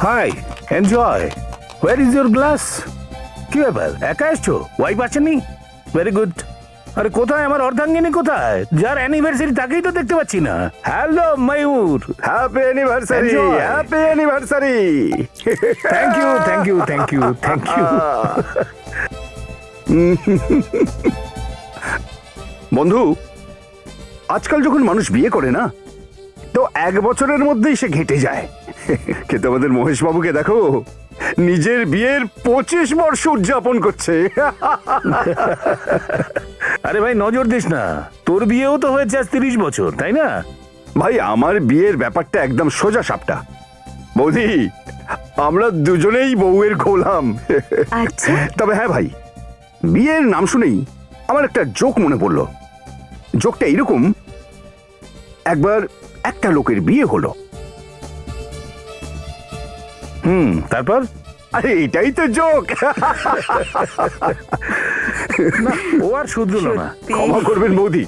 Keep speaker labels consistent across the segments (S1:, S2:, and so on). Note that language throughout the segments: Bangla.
S1: High, enjoy. Where is your glass? কি ব্যাপার, একা এসছো? ওয়াইফ আসেনি? Very good. আরে কোথায় আমার অর্ধাঙ্গিনী, কোথায়? যার অ্যানিভার্সারি তাকেই তো দেখতে পাচ্ছি না। Hello Mayur,
S2: happy anniversary,
S1: Enjoy.
S2: Happy anniversary.
S1: Thank you, thank you, thank you, thank you.
S2: বন্ধু, আজকাল যখন মানুষ বিয়ে করে না, তো 1 বছরের মধ্যেই সে ঘেঁটে যায়। কিন্তু আমাদের মহেশ বাবুকে দেখো, নিজের বিয়ের 25 বর্ষ উদযাপন করছে।
S1: আরে ভাই নজর দিস না, তোর বিয়েও তো হয়েছে আজ 30 বছর, তাই না?
S2: ভাই, আমার বিয়ের ব্যাপারটা একদম সোজা সাপটা। বৌদি, আমরা দুজনেই বউয়ের গোলাম।
S3: আচ্ছা,
S2: তবে হ্যাঁ ভাই, বিয়ের নাম শুনেই আমার একটা জোক মনে পড়লো। জোকটা এইরকম: একবার একটা লোকের বিয়ে হলো।
S1: তারপর?
S2: আরে এটাই তো জোক।
S1: না, ও আর শুধরলো না।
S2: ক্ষমা করবেন বৌদি,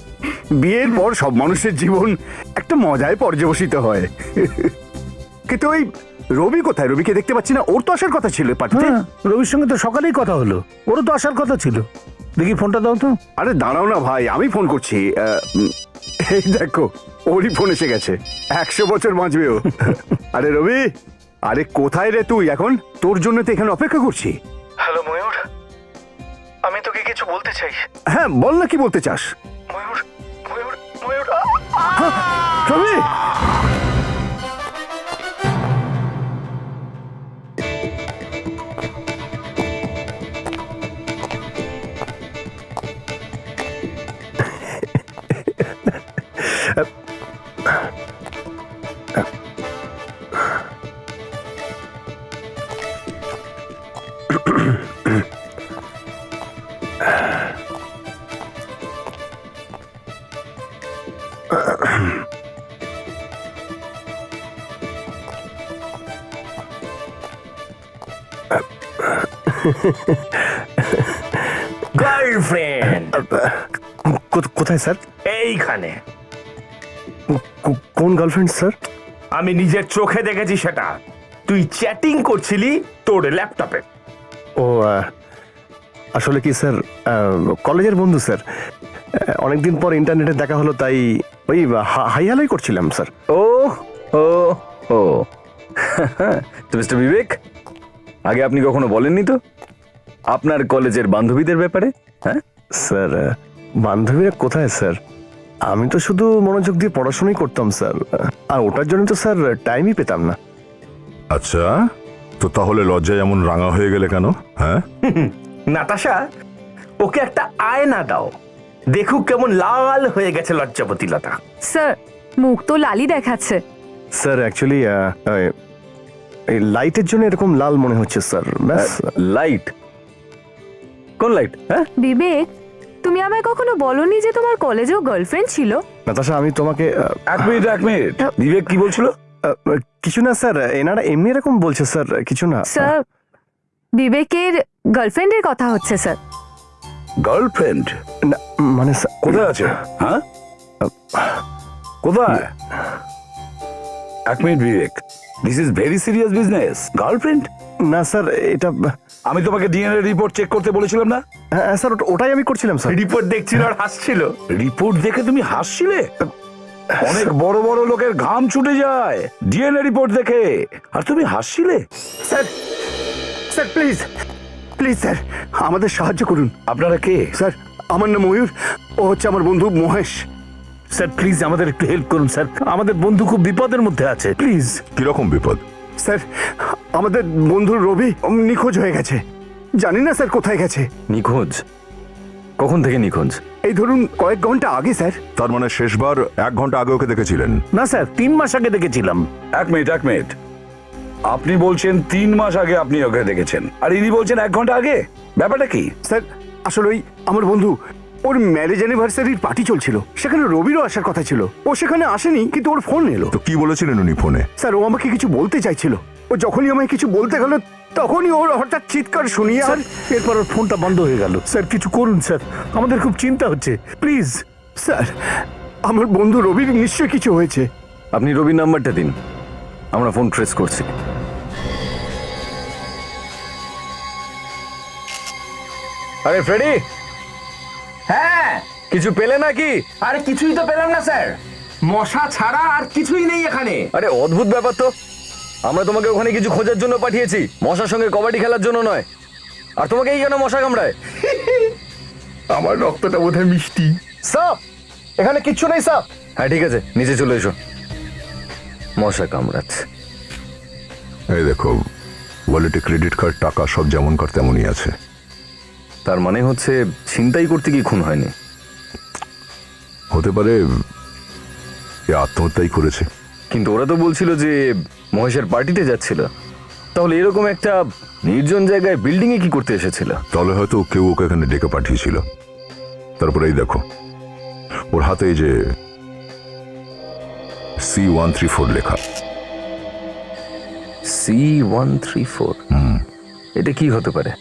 S2: বিয়ের পর সব মানুষের জীবন একটা মজায় পর্যবসিত হয়। কিন্তু ওই রবি কোথায়? রবিকে দেখতে পাচ্ছি না। ওর তো আসার কথা ছিল পার্টিতে।
S1: হ্যাঁ, রবির সঙ্গে তো সকালেই কথা হলো, ওরও তো আসার কথা ছিল। দেখি ফোনটা দাও তো।
S2: আরে দাঁড়াও না ভাই, আমি ফোন করছি। এই দেখো, ওরই ফোন এসে গেছে। 100 বছর বাঁচবে ও। আরে রবি, আরে কোথায় রে তুই এখন? তোর জন্য তো এখানে অপেক্ষা করছি।
S4: হ্যালো ময়ূর, আমি তোকে কিছু বলতে চাই।
S2: হ্যাঁ বল না, কি বলতে চাস?
S4: ময়ূর ময়ূর ময়ূর
S2: রবি,
S1: গার্লফ্রেন্ড
S2: কোথায় স্যার?
S1: এইখানে।
S2: কোন গার্লফ্রেন্ড স্যার?
S1: আমি নিজের চোখে দেখেছি সেটা। তুই চ্যাটিং করছিলি তোর ল্যাপটপে।
S5: ও আসলে কি স্যার, কলেজের বন্ধু স্যার। অনেকদিন পর ইন্টারনেটে দেখা হলো, তাই ওই হাই হ্যালোই করছিলাম স্যার।
S6: ও ও ও তো মিস্টার বিবেক, আগে আপনি কখনো বলেননি তো আপনার কলেজের বান্ধবীদের ব্যাপারে? হ্যাঁ
S5: স্যার, বান্ধবীরা কোথায় স্যার? আমি তো শুধু মনোযোগ দিয়ে পড়াশোনাই করতাম স্যার, আর ওটার জন্য তো স্যার টাইমই পেতাম না।
S7: আচ্ছা, তো তাহলে লজ্জায় এমন রাঙা হয়ে গেলে কেন? হ্যাঁ,
S1: নাতাশা, ওকে একটা আয়না দাও, দেখুক কেমন লাল হয়ে গেছে লজ্জাপতি লতা।
S3: স্যার মুখ তো লালই দেখাচ্ছে।
S5: স্যার অ্যাকচুয়ালি এই লাইটের জন্য এরকম লাল মনে হচ্ছে স্যার। ব্যাস।
S6: লাইট? কোন লাইট? হ্যাঁ
S3: বিবেক, তুমি আমায় কখনো বলনি যে তোমার কলেজেও গার্লফ্রেন্ড ছিল?
S5: নাতাশা, আমি তোমাকে
S6: এক মিনিট এক মিনিট, বিবেক কি বলছিল?
S5: কিছু না স্যার, এনারা এমনি এরকম বলছে স্যার, কিছু না।
S3: স্যার, বিবেকের গার্লফ্রেন্ডের কথা হচ্ছে স্যার।
S6: গার্লফ্রেন্ড?
S5: না, মানে স্যার,
S6: কোথায় আছে? হ্যাঁ কোথায়? এক minute Vivek, this is very serious business. Girlfriend?
S5: না স্যার, এটা
S6: আমি তোমাকে ডিএনএ রিপোর্ট চেক করতে বলেছিলাম না?
S5: হ্যাঁ স্যার, ওটাই আমি করছিলাম স্যার।
S1: রিপোর্ট দেখছিল আর হাসছিল।
S6: রিপোর্ট দেখে তুমি হাসছিলে? অনেক বড় বড় লোকের ঘাম ছুটে যায় ডিএনএ রিপোর্ট দেখে, আর তুমি হাসছিলে?
S2: Sir, sir please, please sir, আমাদের সাহায্য করুন।
S6: আপনারা কে?
S2: স্যার, আমার নাম ময়ূর, ও হচ্ছে আমার বন্ধু মহেশ।
S1: স্যার প্লিজ আমাদের একটু হেল্প করুন স্যার, আমাদের বন্ধু খুব বিপদের মধ্যে আছে, প্লিজ।
S7: কিরকম বিপদ?
S2: স্যার, আমাদের বন্ধু রবি নিখোঁজ হয়ে গেছে। জানি না স্যার কোথায় গেছে।
S6: নিখোঁজ? কখন থেকে নিখোঁজ?
S2: এই ধরুন কয়েক ঘন্টা আগে স্যার।
S7: তার মানে শেষবার 1 ঘন্টা আগে ওকে দেখেছিলেন?
S1: না স্যার, 3 মাস আগে দেখেছিলাম।
S6: এক মিনিট এক মিনিট, আপনি বলছেন 3 মাস আগে আপনি ওকে দেখেছেন, আর ইনি বলছেন 1 ঘন্টা আগে। ব্যাপারটা কি?
S2: স্যার আসলে ওই আমার বন্ধু, ওর ম্যারেজ অ্যানিভার্সারির পার্টি চলছিল, সেখানে রবিরও আসার কথা ছিল। ও সেখানে আসেনি, কিন্তু ওর ফোন এলো।
S7: তো কি বলেছিলেন উনি ফোনে?
S2: স্যার, ও আমাকে কিছু বলতে চাইছিল। ও যখনই আমায় কিছু বলতে গেল, তখনই ওর হঠাৎ চিৎকার শুনিয়ে আর
S1: এরপর ওর ফোনটা বন্ধ হয়ে গেল। স্যার কিছু করুন স্যার, আমাদের খুব চিন্তা হচ্ছে, প্লিজ।
S2: স্যার, আমার বন্ধু রবির নিশ্চয়ই কিছু হয়েছে।
S6: আপনি রবির নাম্বারটা দিন, আমরা ফোন ট্রেস করছি। আরে ফ্রেডি,
S8: হ্যাঁ,
S6: কিছু পেলে নাকি?
S8: আরে কিছুই তো পেলাম না স্যার, মশা ছাড়া আর কিছুই নেই এখানে।
S6: আরে অদ্ভুত ব্যাপার তো, আমরা তোমাকে ওখানে কিছু খোঁজার জন্য পাঠিয়েছি, মশার সঙ্গে কবাডি খেলার জন্য নয়। আর তোমাকে এই কেন মশা কামড়ায়?
S8: আমার রক্তটা বোধহয় মিষ্টি।
S5: সাপ, এখানে কিচ্ছু নেই সাপ।
S6: হ্যাঁ ঠিক আছে, নিচে চলে এসো। মশা কামড়াচ্ছে।
S7: এই দেখো, ওয়ালেটে ক্রেডিট কার্ড, টাকা সব যেমনকার তেমনই আছে।
S6: তার মানে হচ্ছে ছিনতাই করতে গিয়ে খুন হয়নি।
S7: হতে পারে এ আত্মহত্যাই করেছে।
S6: কিন্তু ওরা তো বলছিল যে মহেশের পার্টিতে যাচ্ছিল, তাহলে এরকম একটা নির্জন জায়গায় বিল্ডিং এ কি করতে এসেছিল?
S7: তাহলে হয়তো কেউ ওকে এখানে ডেকে পাঠিয়েছিল। তারপরে এই দেখো, ওর হাতে এই যে C134 লেখা।
S6: C134, এটা কি হতে পারে?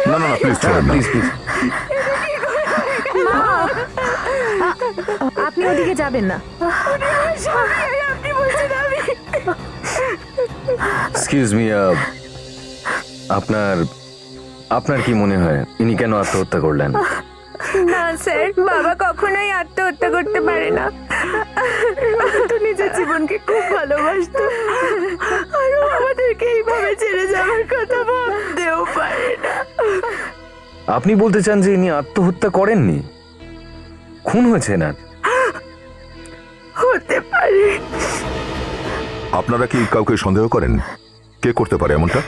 S7: না না না, প্লিজ ছেড়েন না।
S6: প্লিজ প্লিজ,
S3: আপনি ওদিকে যাবেন না।
S6: এক্সকিউজ মি, আপনার আপনার কি মনে হয় ইনি কেন আত্মহত্যা করলেন?
S3: না স্যার, বাবা কখনোই আত্মহত্যা করতে পারে না। বাবা তো নিজের জীবনকে খুব ভালোবাসতো, আর ও আমাদেরকে এইভাবে ছেড়ে যাওয়ার কথা ভাবতেও পারে না।
S6: আপনি বলতে চান যে ইনি আত্মহত্যা করেননি, খুন হয়েছে না?
S3: হতে পারে।
S7: আপনারা কি কাউকে সন্দেহ করেন? কে করতে পারে এমনটা?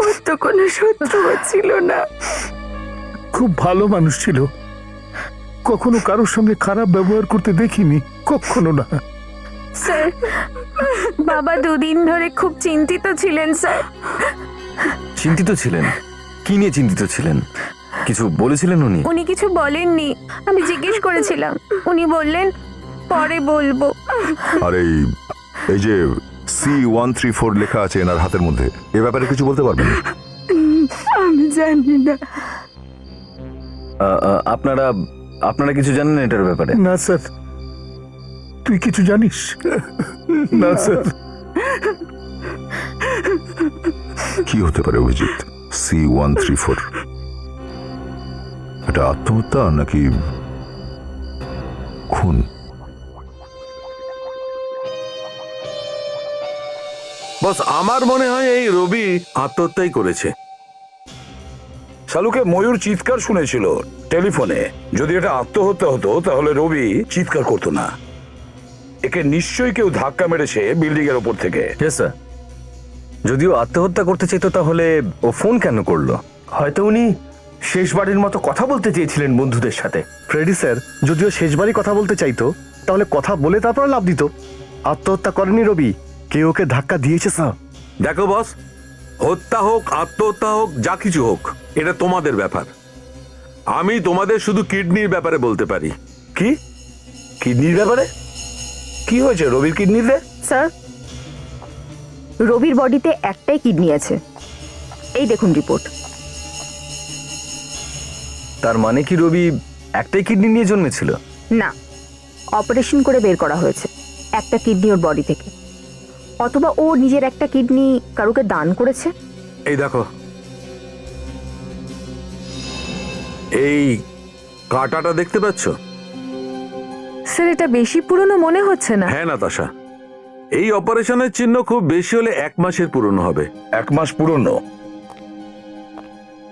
S3: ওর তো কোনো শত্রু ছিল না।
S1: খুব ভালো মানুষ ছিল, কখনো কারোর সঙ্গে খারাপ ব্যবহার করতে দেখিনি, কখনো না।
S3: স্যার, বাবা দুদিন ধরে খুব চিন্তিত ছিলেন স্যার।
S6: চিন্তিত ছিলেন? কি নিয়ে চিন্তিত ছিলেন? কিছু বলেছিলেন উনি?
S3: উনি কিছু বলেননি, আমি জিজ্ঞেস করেছিলাম, উনি বললেন পরে বলবো।
S7: আর এই যে C134 লেখা আছে এনার হাতের মধ্যে, এ ব্যাপারে কিছু বলতে পারবেন?
S3: আমি জানি না।
S6: আপনারা আপনারা কিছু জানেন না এটার ব্যাপারে?
S1: না স্যার। তুই কিছু জানিস? না স্যার।
S7: কি হতে পারে অভিজিৎ? C134 এটা আত্মহত্যা নাকি খুন?
S9: বস, আমার মনে হয় এই রবি আত্মহত্যাই করেছে।
S1: শালুকে ময়ূর চিৎকার শুনেছিল টেলিফোনে। যদি এটা আত্মহত্যা হতো তাহলে রবি চিৎকার করতো না। একে নিশ্চয়ই কেউ ধাক্কা মেরেছে বিল্ডিং এর ওপর থেকে।
S6: Yes sir. যদিও আত্মহত্যা করতে চাইতো তাহলে ও ফোন কেন করলো?
S8: হয়তো উনি শেষবারের মতো কথা বলতে চেয়েছিলেন বন্ধুদের সাথে।
S5: ফ্রেডি স্যার যদিও শেষবারই কথা বলতে চাইতো, তাহলে কথা বলে তারপর লাভ দিত। আত্মহত্যা করেনি রবি, কেউ ওকে ধাক্কা দিয়েছে স্যার।
S9: দেখো বস, হত্যা হোক আত্মহত্যা হোক যা কিছু হোক, এটা তোমাদের ব্যাপার। আমি তোমাদের শুধু কিডনির ব্যাপারে বলতে পারি।
S1: কি কিডনির ব্যাপারে? কি হয়েছে রবির কিডনিতে?
S10: স্যার, রবির বডিতে একটাই কিডনি আছে, এই দেখুন রিপোর্ট।
S6: তার মানে কি রবি একটাই কিডনি নিয়ে জন্মেছিল?
S10: না, অপারেশন করে বের করা হয়েছে একটা কিডনি ওর বডি থেকে। অথবা ও নিজের একটা কিডনি কারুকে দান করেছে।
S9: এই দেখো, এই কাঁটাটা দেখতে পাচ্ছ?
S3: স্যার, এটা বেশি পুরনো মনে হচ্ছে না।
S9: হ্যাঁ নাতাশা, এই অপারেশনের চিহ্ন খুব বেশি হলে 1 মাসের পুরনো হবে।
S1: 1 মাস পুরনো?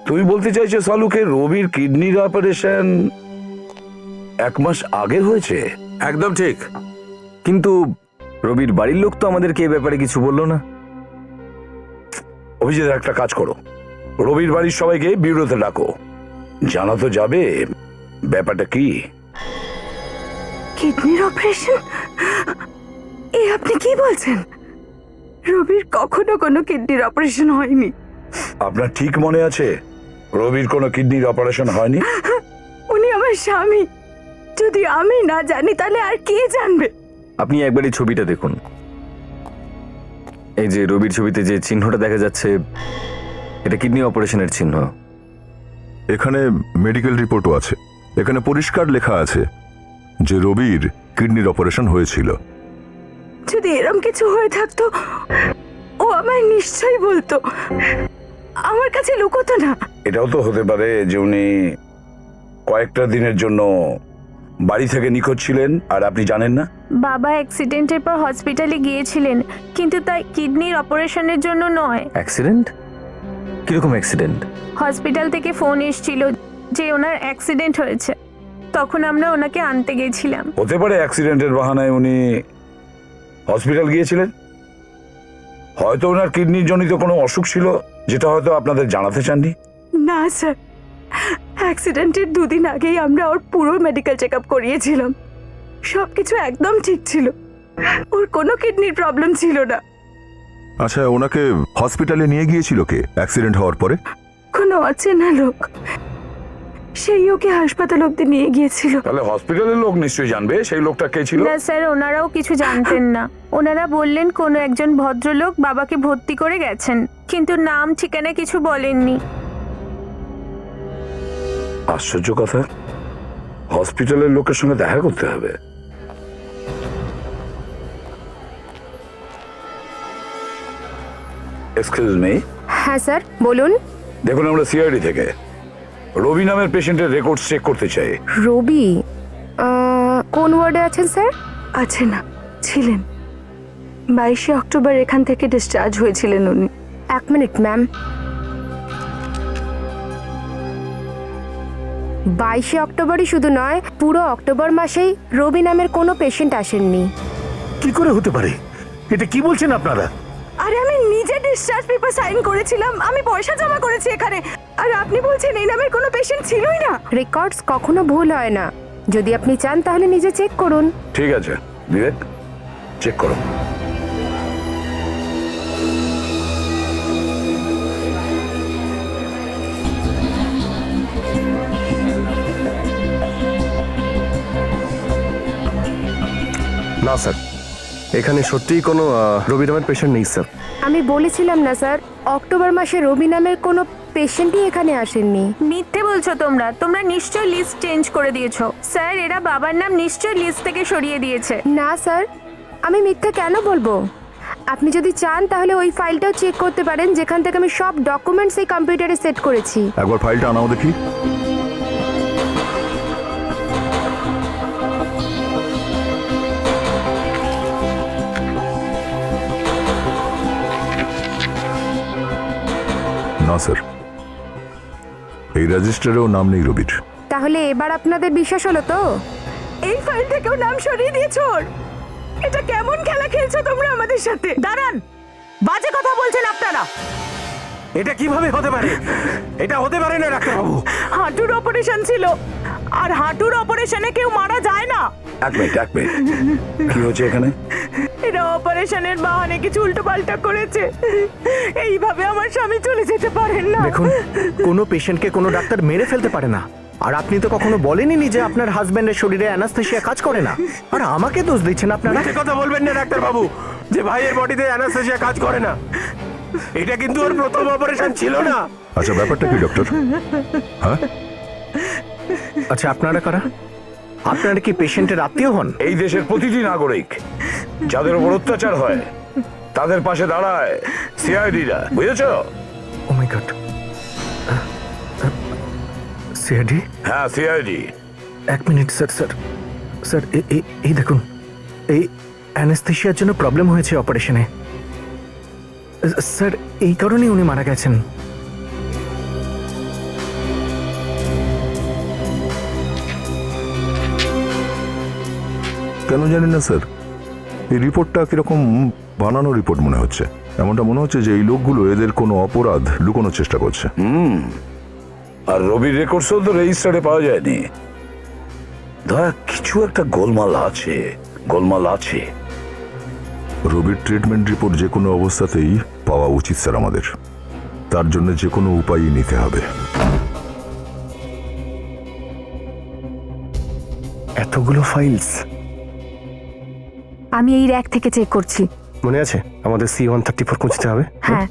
S1: তুই বলতে চাইছিস শালুকে রবির কিডনির অপারেশন 1 মাস আগে হয়েছে?
S9: একদম ঠিক।
S6: কিন্তু রবির বাড়ির লোক তো আমাদেরকে এই ব্যাপারে কিছু বললো না।
S1: অভিজিৎ, একটা কাজ করো, রবির বাড়ির সবাইকে বিউরোতে ডাকো, জানা তো যাবে ব্যাপারটা কি।
S3: কিডনির অপারেশন? এ আপনি কি বলছেন? রবির কখনো কোনো কিডনির অপারেশন হয়নি।
S1: আপনার ঠিক মনে আছে রবির কোনো কিডনির অপারেশন হয়নি?
S3: উনি আমার স্বামী, যদি আমি না জানি তাহলে আর কে জানবে?
S6: আপনি একবার এই ছবিটা দেখুন। এই যে রবির ছবিতে যে চিহ্নটা দেখা যাচ্ছে, এটা কিডনি অপারেশনের চিহ্ন।
S7: এখানে মেডিকেল রিপোর্টও আছে। এখানে পরিষ্কার লেখা আছে যে রবির কিডনির অপারেশন হয়েছিল।
S3: যদি এরম কিছু হয়ে থাকতো ও আমায় নিশ্চয়ই বলতো, আমার কাছে লুকোতো না।
S1: এটাও তো হতে পারে যে উনি কয়েকটা দিনের জন্য বাড়ি থেকে নিখোঁজ ছিলেন আর আপনি জানেন না।
S3: বাবা অ্যাক্সিডেন্টের পর হসপিটালে গিয়েছিলেন, কিন্তু তাই কিডনির অপারেশনের জন্য নয়।
S6: অ্যাক্সিডেন্ট? কিরকম অ্যাক্সিডেন্ট?
S3: হসপিটাল থেকে ফোন এসেছিল যে ওনার অ্যাক্সিডেন্ট হয়েছে, তখন আমরা ওনাকে আনতে গেছিলাম।
S1: হতে পারে অ্যাক্সিডেন্টের বাহানায় উনি হসপিটাল গিয়েছিলেন। হয়তো ওনার কিডনির জনিত কোনো অসুখ ছিল যেটা হয়তো আপনাদের জানাতে চাননি।
S3: না স্যার, অ্যাক্সিডেন্টের 2 দিন আগেই আমরা ওর পুরো মেডিকেল চেক আপ করিয়েছিলাম, সবকিছু একদম ঠিক ছিল, ওর কোনো কিডনির প্রবলেম ছিল না।
S7: আচ্ছা, ওনাকে হসপিটালে নিয়ে গিয়েছিল কে অ্যাক্সিডেন্ট হওয়ার পরে?
S3: কোনো অচেনা লোক, সেই ওকে হাসপাতাল অব্দি নিয়ে গিয়েছিল।
S1: তাহলে হসপিটালের লোক নিশ্চয়ই জানবে সেই লোকটা কে ছিল।
S3: না স্যার, ওনারাও কিছু জানতেন না। ওনারা বললেন কোনো একজন ভদ্রলোক বাবাকে ভর্তি করে গেছেন, কিন্তু নাম ঠিকানা কিছু বলেননি।
S1: আশ্চর্য কথা, হসপিটালের লোকের সঙ্গে দেখা করতে হবে। Excuse me.
S10: হ্যাঁ স্যার, বলুন।
S1: দেখুন, আমরা সিআইডি থেকে রবি নামের পেশেন্টের রেকর্ড চেক করতে চাই।
S10: রবি কোন ওয়ার্ডে আছেন স্যার?
S3: আছে না, ছিলেন। 22শে অক্টোবর এখান থেকে ডিসচার্জ হয়েছিলেন উনি।
S10: 1 মিনিট ম্যাম। 22শে অক্টোবরই শুধু নয়, পুরো অক্টোবর মাসেই রবি নামের কোনো পেশেন্ট আসেননি।
S1: কি করে হতে পারে? এটা কি বলছেন আপনারা?
S3: আরে আমি নিজে ডিসচার্জ পেপার সাইন করেছিলাম, আমি পয়সা জমা করেছি এখানে, আর আপনি বলছেন এই নামের কোনো পেশেন্ট ছিলই না।
S10: রেকর্ডস কখনো ভুল হয় না, যদি আপনি চান তাহলে নিজে চেক করুন।
S1: ঠিক আছে বিবেক, চেক করো।
S5: না স্যার, এখানে সত্যিই কোনো রবি নামের পেশেন্ট নেই স্যার।
S10: আমি বলেছিলাম না স্যার, অক্টোবর মাসে রবি নামের কোনো পেশেন্টই এখানে আসেননি।
S3: মিথ্যে বলছো তোমরা, তোমরা নিশ্চয় লিস্ট চেঞ্জ করে দিয়েছো। স্যার, এরা বাবার নাম নিশ্চয় লিস্ট থেকে সরিয়ে দিয়েছে।
S10: না স্যার, আমি মিথ্যা কেন বলবো? আপনি যদি চান তাহলে ওই ফাইলটাও চেক করতে পারেন, যেখান থেকে আমি সব ডকুমেন্টস এই কম্পিউটারে সেট করেছি।
S7: একবার ফাইলটা আনাও দেখি। না স্যার, এই রেজিস্টারেও নাম নেই রবির।
S10: তাহলে এবার আপনাদের বিশ্বাস হলো তো?
S3: এই ফাইল থেকেও নাম সরিয়ে দিয়েছো ওর? এটা কেমন খেলা খেলছো তোমরা আমাদের সাথে?
S8: দাঁড়ান, বাজে কথা বলছেন আপনারা। এটা কিভাবে হতে পারে? এটা হতে পারে না ডাক্তারবাবু।
S3: হাঁটুর অপারেশন ছিল, আর হাঁটুর অপারেশনে কেউ মারা যায় না।
S1: এক মিনিট, কি হচ্ছে এখানে?
S3: এরা অপারেশনের বাহানে কিছু উল্টোপাল্টা করেছে। এইভাবে আমার স্বামী চলে যেতে পারেন না।
S8: দেখুন, কোনো পেশেন্টকে কোনো ডাক্তার মেরে ফেলতে পারে না, আর আপনি তো কখনো বলেননি যে আপনার হাজবেন্ডের শরীরে অ্যানাস্থেসিয়া কাজ করে না, আর আমাকে দোষ দিচ্ছেন আপনারা। কথা বলবেন না ডাক্তারবাবু যে ভাইয়ের বডিতে অ্যানাস্থেসিয়া কাজ করে না। এটা কিন্তু ওর প্রথম অপারেশন ছিল না।
S7: আচ্ছা, ব্যাপারটা কি ডক্টর? হ্যাঁ,
S8: আচ্ছা, আপনারা কারা? আপনারা কি পেশেন্টের আত্মীয় হন?
S1: এই দেশের প্রতিটি নাগরিক যাদের উপর অত্যাচার হয় তাদের পাশে দাঁড়ায় সিআইডিরা, বুঝেছো?
S8: ও মাই গড, সিআইডি?
S1: হ্যাঁ, সিআইডি।
S8: 1 minute sir. স্যার, এই দেখুন, এই অ্যানাস্থেসিয়ার জন্য প্রবলেম হয়েছে অপারেশনে। স্যার, এই কারণেই উনি মারা গেছেন।
S7: কেন জানি না স্যার, এই রিপোর্টটা কিরকম বানানো রিপোর্ট মনে হচ্ছে। এমনটা মনে হচ্ছে যে এই লোকগুলো এদের কোনো অপরাধ লুকোনোর চেষ্টা করছে।
S1: আর রবির রেকর্ডসও তো রেজিস্টারে পাওয়া যায়নি। দয়া, কিছু একটা গোলমাল আছে।
S7: রবির ট্রিটমেন্ট রিপোর্ট যে কোনো অবস্থাতেই পাওয়া উচিত স্যার আমাদের। তার জন্য যে কোনো উপায়ই নিতে হবে।
S8: এতগুলো ফাইলস।
S10: আমি এই র্যাক থেকে চেক করছি।
S5: মনে আছে আমাদের C-134 খুঁজতে হবে?
S10: হ্যাঁ।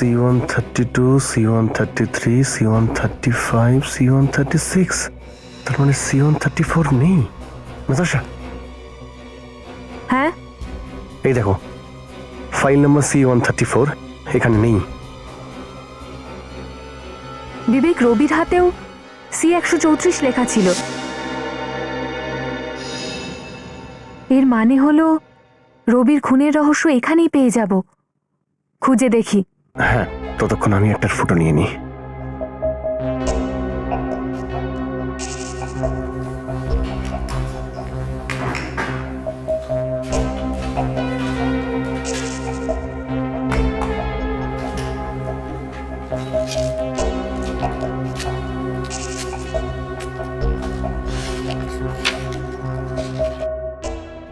S5: C132, C133, C135, C136, তার মানে C134 নেই। নাতাশা,
S3: হ্যাঁ,
S5: এই দেখো ফাইল নাম্বার C134 এখানে নেই।
S3: বিবেক, রবির হাতেও C134 লেখা ছিল। এর মানে হলো রবির খুনের রহস্য এখানেই পেয়ে যাব। খুঁজে দেখি।
S5: হ্যাঁ, ততক্ষণ আমি একটা ফটো নিয়ে নিই।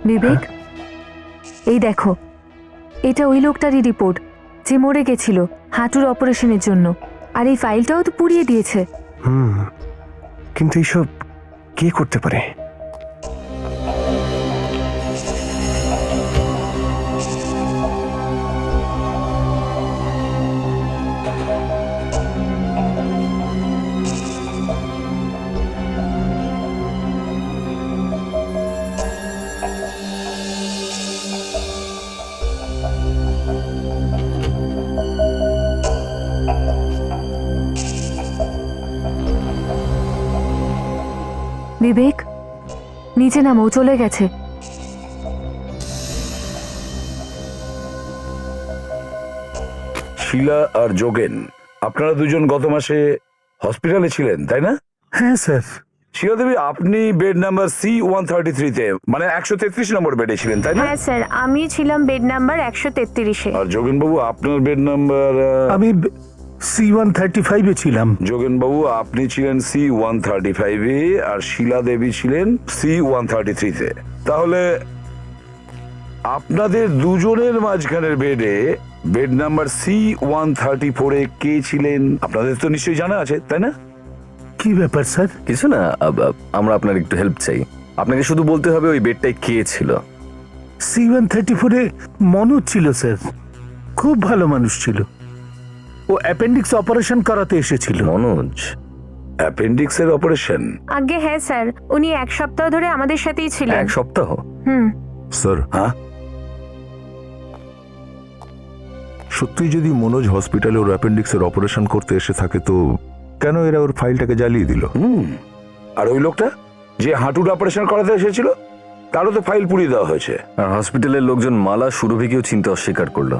S3: বিবেক, এই দেখো, এটা ওই লোকটারই রিপোর্ট যে মরে গেছিল হাঁটুর অপারেশনের জন্য। আর এই ফাইলটাও তো পুড়িয়ে দিয়েছে।
S5: কিন্তু এইসব কে করতে পারে?
S3: বিবেক, নিচে নামো, চলে গেছে।
S1: শিলা আর যোগেন, আপনারা দুজন গত মাসে হসপিটালে ছিলেন, তাই না?
S2: হ্যাঁ স্যার।
S1: শিলা দেবী, আপনি বেড নাম্বার C133-তে, মানে 133 নম্বর বেডে ছিলেন, তাই না?
S10: হ্যাঁ স্যার, আমি ছিলাম বেড নাম্বার 133-এ।
S1: আর যোগেন বাবু, আপনার বেড নাম্বার?
S2: আমি C135-এ ছিলাম।
S1: যোগেন বাবু, আপনি ছিলেন C135-এ আর শিলা দেবী ছিলেন C133-তে। তাহলে আপনাদের দুজনের মাঝখানের বেডে বেড নাম্বার C134-এ কে ছিলেন আপনাদের তো নিশ্চয়ই জানা আছে, তাই না?
S2: কি ব্যাপার স্যার?
S6: কিছু না, আমরা আপনার একটু হেল্প চাই। আপনাকে শুধু বলতে হবে ওই বেডটায় কে ছিল।
S2: C134-এ মনোজ ছিল স্যার, খুব ভালো মানুষ ছিল। ও অ্যাপেন্ডিক্স অপারেশন করাতে এসেছিল।
S6: মনোজ?
S1: অ্যাপেন্ডিক্সের অপারেশন?
S10: আগে হ্যাঁ স্যার, উনি 1 সপ্তাহ ধরে আমাদের সাথেই ছিলেন।
S6: 1 সপ্তাহ?
S7: স্যার,
S1: হ্যাঁ,
S7: সত্যি যদি মনোজ হসপিটালে ওর অ্যাপেন্ডিক্সের অপারেশন করতে এসে থাকে তো কেন এরা ওর ফাইলটাকে জ্বালিয়ে দিল?
S1: আর ওই লোকটা যে হাঁটুর অপারেশন করাতে এসেছিল তারও তো ফাইল পুড়িয়ে দেওয়া হয়েছে।
S6: আর হসপিটালের লোকজন মালা সুরভিকেও চিনতে অস্বীকার করলো।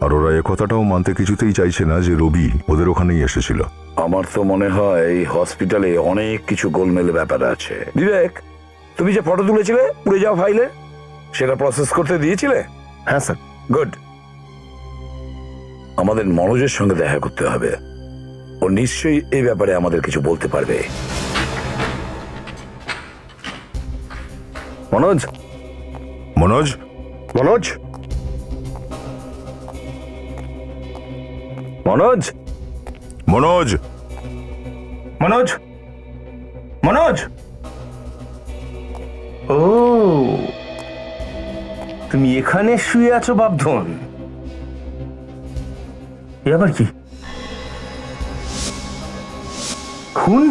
S7: আর ওরা এ কথাটাও মানতে কিছুতেই চাইছে না যে রবি ওদের ওখানেই এসেছিল।
S1: আমার তো মনে হয় এই হসপিটালে অনেক কিছু গোলমেল ব্যাপার আছে। বিবেক, তুমি যে ফটো তুলেছিলে পুড়ে যাওয়া ফাইলে, সেটা প্রসেস করতে দিয়েছিলে?
S5: হ্যাঁ স্যার।
S1: গুড। আমাদের মনোজের সঙ্গে দেখা করতে হবে, ও নিশ্চয়ই এই ব্যাপারে আমাদের কিছু বলতে পারবে।
S6: মনোজ?
S7: মনোজ?
S5: মনোজ?
S6: মনোজ?
S7: মনোজ?
S8: মনোজ? মনোজ? ও, তুমি এখানে শুয়ে আছো বাপধন? এ আবার কি? খুন?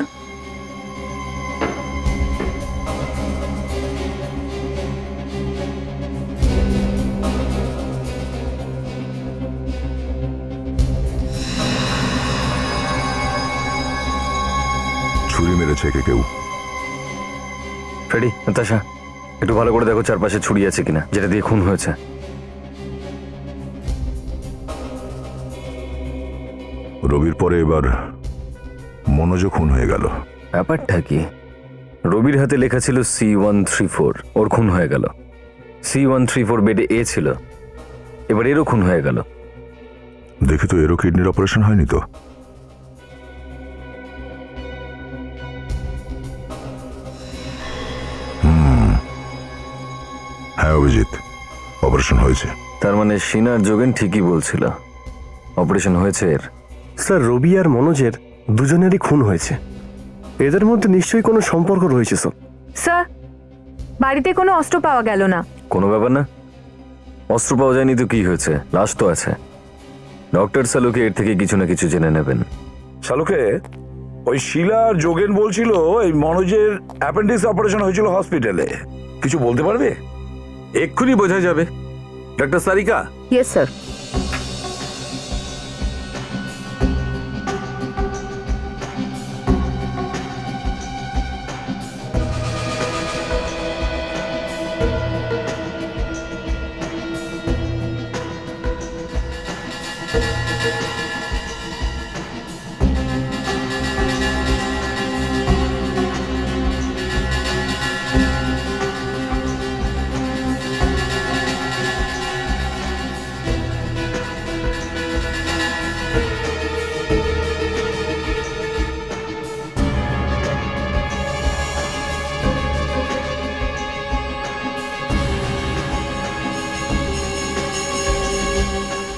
S7: ছুরি মেরেছে কে কেউ?
S6: ফ্রেডি, নাতাশা, একটু ভালো করে দেখো চারপাশে ছুরি আছে কিনা যেটা দিয়ে খুন হয়েছে।
S7: রবির পরে এবার মনোজ খুন হয়ে গেল।
S6: ব্যাপারটা কি? রবির হাতে লেখা ছিল C134, ওর খুন হয়ে গেল। C134 বেডে এ ছিল, এবার এরও খুন হয়ে গেল।
S7: দেখি তো, এরও কিডনির অপারেশন হয়নি তো? হ্যাঁ অভিজিৎ, অপারেশন হয়েছে।
S6: তার মানে সিনার যোগেন ঠিকই বলছিল, অপারেশন হয়েছে এর।
S5: স্যার, রবি আর মনোজের দুজনেরই খুন হয়েছে। এদের মধ্যে নিশ্চয়ই কোনো সম্পর্ক রয়েছে স্যার।
S3: স্যার, বাড়িতে কোনো অস্ত্র পাওয়া গেল না।
S6: কোনো ব্যাপার না, অস্ত্র পাওয়া যায়নি তো কি হয়েছে, লাশ তো আছে। ডক্টর সালুকে এর থেকে কিছু না কিছু জেনে নেবেন।
S1: শালুকে, ওই শিলা আর যোগেন বলছিল এই মনোজের অ্যাপেন্ডিক্স অপারেশন হয়েছিল হসপিটালে। কিছু বলতে পারবে?
S9: এক্ষুনি বোঝা যাবে। Doctor Sarika,
S10: yes sir.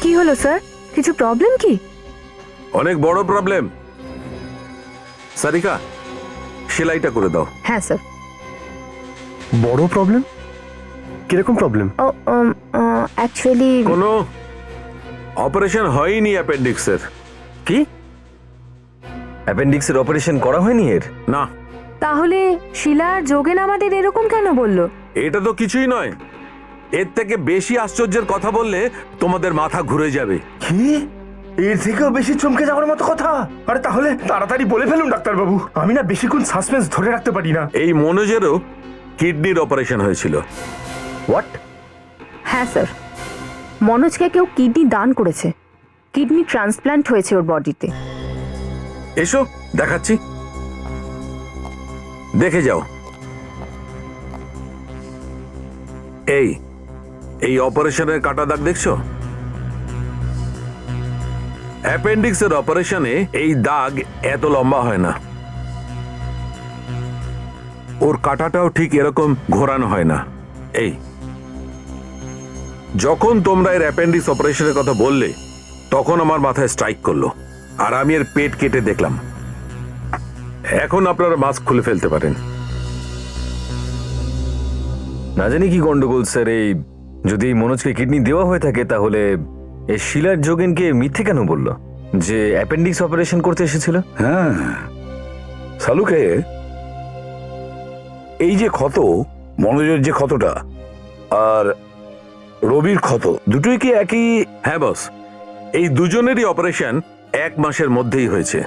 S10: কি হলো স্যার? কিছু প্রবলেম কি?
S9: অনেক বড় প্রবলেম। সারিকা, সেলাইটা করে দাও।
S10: হ্যাঁ স্যার।
S5: বড় প্রবলেম? কিরকম প্রবলেম?
S10: ও অ্যাকচুয়ালি
S9: কোনো অপারেশন হয়নি অ্যাপেন্ডিক্সের।
S6: কি অ্যাপেন্ডিক্সের অপারেশন করা হয়নি এর?
S9: না,
S3: তাহলে শিলা আর যোগেন আমাদের এরকম কেন বললো?
S9: এটা তো কিছুই নয়। এর থেকে বেশি আশ্চর্যের কথা বললে তোমাদের মাথা ঘুরে যাবে।
S8: কি? এর থেকেও বেশি চমকে যাওয়ার মতো কথা? আরে তাহলে তাড়াতাড়ি বলে ফেলুন ডাক্তারবাবু, আমি না বেশিক্ষণ সাসপেন্স ধরে রাখতে পারি না।
S9: এই মনোজেরও কিডনির অপারেশন হয়েছিল।
S6: হোয়াট?
S10: হ্যাঁ স্যার, মনোজকে কেউ কিডনি দান করেছে। কিডনি ট্রান্সপ্ল্যান্ট হয়েছে ওর বডিতে।
S9: এসো দেখাচ্ছি, দেখে যাও। এই অপারেশনের কাটা দাগ দেখছো? অ্যাপেন্ডিক্সের অপারেশনে এই দাগ এত লম্বা হয় না। ওর কাটাটাও ঠিক এরকম ঘোরানো হয় না। এই যখন তোমরা এর অ্যাপেন্ডিক্স অপারেশনের কথা বললে তখন আমার মাথায় স্ট্রাইক করলো, আর আমি এর পেট কেটে দেখলাম। এখন আপনারা মাস্ক খুলে ফেলতে পারেন।
S6: না জানি কি গন্ডগোল স্যার। এই যদি মনোজকে কিডনি দেওয়া হয়ে থাকে তাহলে এই শিলার যোগেনকে মিথ্যে কেন বললো যে অ্যাপেন্ডিক্স অপারেশন করতে এসেছিল?
S1: হ্যাঁ শালুকে, এই যে ক্ষত, মনোজের যে ক্ষতটা আর রবির ক্ষত, দুটোই কি একই?
S9: হ্যাঁ বস, এই দুজনেরই অপারেশন 1 মাসের মধ্যেই হয়েছে।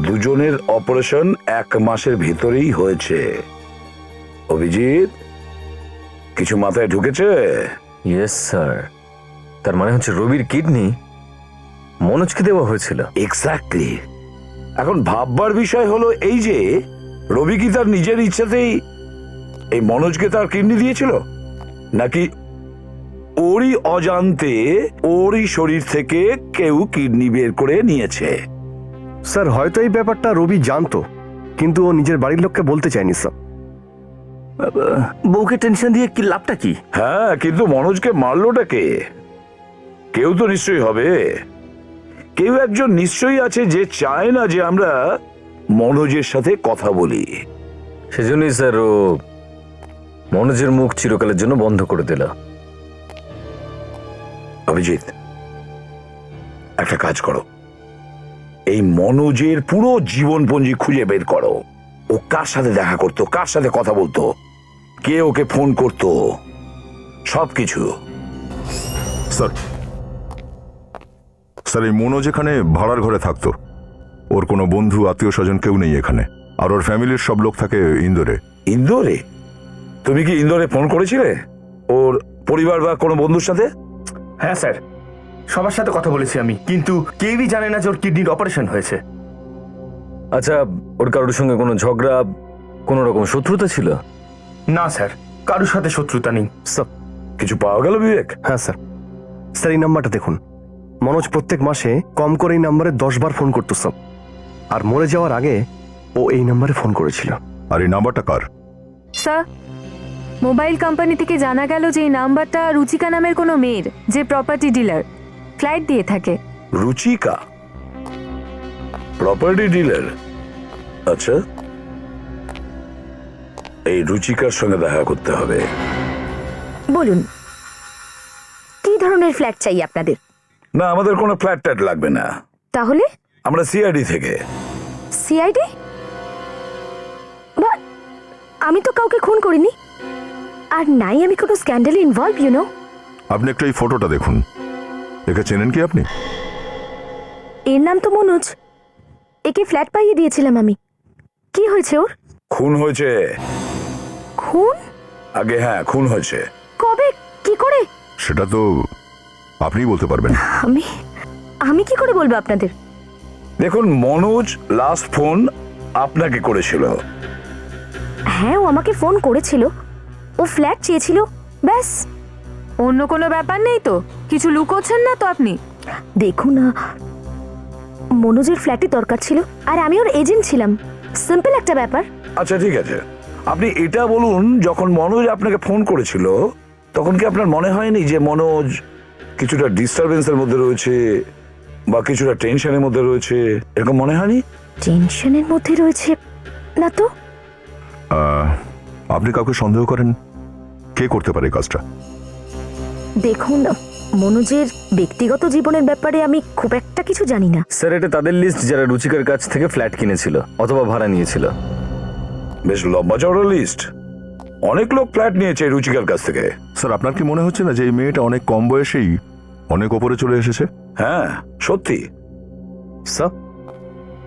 S1: দুজনের অপারেশন 1 মাসের ভিতরেই হয়েছে। অভিজিৎ, কিছু মাথায় ঢুকেছে?
S6: Yes sir. তার মানে হচ্ছে রবির কিডনি মনোজকে দেওয়া হয়েছিল।
S1: এক্স্যাক্টলি। এখন ভাববার বিষয় হলো এই যে রবি কি তার নিজের ইচ্ছাতেই এই মনোজকে তার কিডনি দিয়েছিল, নাকি ওরই অজান্তে ওরই শরীর থেকে কেউ কিডনি বের করে নিয়েছে?
S5: স্যার হয়তো এই ব্যাপারটা রবি জানতো, কিন্তু ও নিজের বাড়ির লোককে বলতে চায়নি স্যার।
S8: বউকে টেনশন দিয়ে কি লাভটা কি?
S1: হ্যাঁ, কিন্তু মনোজকে মারলোটা কে? কেউ তো নিশ্চয়ই হবে। কেউ একজন নিশ্চয়ই আছে যে চায় না যে আমরা মনোজের সাথে কথা বলি।
S6: সেজন্যই স্যার ও মনোজের মুখ চিরকালের জন্য বন্ধ করে দিল।
S1: অভিজিৎ, একটা কাজ করো, এই মনোজের পুরো জীবনপঞ্জি খুঁজে বের করো। ও কার সাথে দেখা করতো, কার সাথে কথা বলতো, কে ওকে ফোন করতো, সবকিছু।
S7: স্যার, স্যার এই মনোজ এখানে ভাড়ার ঘরে থাকতো। ওর কোনো বন্ধু আত্মীয় স্বজন কেউ নেই এখানে, আর ওর ফ্যামিলির সব লোক থাকে ইন্দোরে।
S1: ইন্দোরে? তুমি কি ইন্দোরে ফোন করেছিলে ওর পরিবার বা কোনো বন্ধুর সাথে?
S8: হ্যাঁ স্যার, সবার সাথে কথা বলেছি আমি, কিন্তু কেউই জানে না যে ওর কিডনির অপারেশন হয়েছে।
S6: আচ্ছা, ওর কারোর সঙ্গে কোনো ঝগড়া, কোনো রকম শত্রুতা ছিল?
S8: না স্যার, কারোর সাথে শত্রুতা নেই।
S5: স্যার,
S1: কিছু পাওয়া গেল বিবেক?
S5: হ্যাঁ স্যার। স্যার এই নাম্বারটা দেখুন। মনোজ প্রত্যেক মাসে কম করে এই নাম্বারে 10 বার ফোন করতো স্যার, আর মরে যাওয়ার আগে ও এই নাম্বারে ফোন করেছিল।
S7: আর এই নাম্বারটা কার?
S3: স্যার, মোবাইল কোম্পানি থেকে জানা গেল যে এই নাম্বারটা রুচিকা নামের কোনো মেয়ের, যে প্রপার্টি ডিলার, ফ্ল্যাট দিয়ে থাকে।
S1: Ruchika property dealer? আচ্ছা, এই রুচিকার সঙ্গে দেখা করতে হবে।
S10: বলুন, কি ধরনের ফ্ল্যাট চাই আপনাদের?
S1: না, আমাদের কোনো ফ্ল্যাট ট্যাট লাগবে না।
S10: তাহলে
S1: আমরা সিআইডি থেকে।
S10: সিআইডি? বাট আমি তো কাউকে খুন করিনি, আর নাই আমি কোনো স্ক্যান্ডালে ইনভলভ, ইউ নো।
S7: আপনি একটু এই ফটোটা দেখুন, একে চেনেন কি আপনি?
S10: এর নাম তো মনোজ, একে ফ্ল্যাট পাইয়ে দিয়েছিলাম আমি। কি হয়েছে ওর?
S1: খুন হয়েছে।
S10: খুন?
S1: আগে হ্যাঁ, খুন হয়েছে।
S10: কবে? কি করে?
S7: সেটা তো আপনিই বলতে পারবেন।
S10: আমি আমি কি করে বলবো আপনাদের?
S1: দেখুন, মনোজ লাস্ট ফোন আপনাকে করেছিল।
S10: হ্যাঁ, ও আমাকে ফোন করেছিল, ও ফ্ল্যাট চেয়েছিল, ব্যাস।
S3: অন্য কোনো ব্যাপার নেই তো? কিছু লুকোচ্ছেন না তো আপনি?
S10: দেখুন, মনোজের ফ্ল্যাটে দরকার ছিল, আর আমি ওর এজেন্ট ছিলাম। সিম্পল একটা ব্যাপার।
S1: আচ্ছা ঠিক আছে, আপনি এটা বলুন, যখন মনোজ আপনাকে ফোন করেছিল তখন কি আপনার মনে হয়নি যে মনোজ কিছুটা ডিস্টারবেন্সের মধ্যে রয়েছে বা কিছুটা টেনশনের মধ্যে রয়েছে? এরকম মনে হয়নি?
S10: টেনশনের মধ্যে রয়েছে না তো।
S7: আপনি কাউকে সন্দেহ করেন? কে করতে পারে এই কাজটা?
S10: দেখুন, মনোজের ব্যক্তিগত জীবনের ব্যাপারে আমি খুব একটা কিছু জানি না।
S6: স্যার, এটা তাদের লিস্ট যারা রুচিকার কাছ থেকে ফ্ল্যাট কিনেছিল অথবা ভাড়া নিয়েছিল।
S1: বেশ লম্বা চওড়া লিস্ট। অনেক লোক ফ্ল্যাট নিয়েছে এই রুচিকার কাছ থেকে।
S7: স্যার, আপনার কি মনে হচ্ছে না যে এই মেয়েটা অনেক কম বয়সেই অনেক ওপরে চলে এসেছে?
S1: হ্যাঁ সত্যি।
S5: স্যার,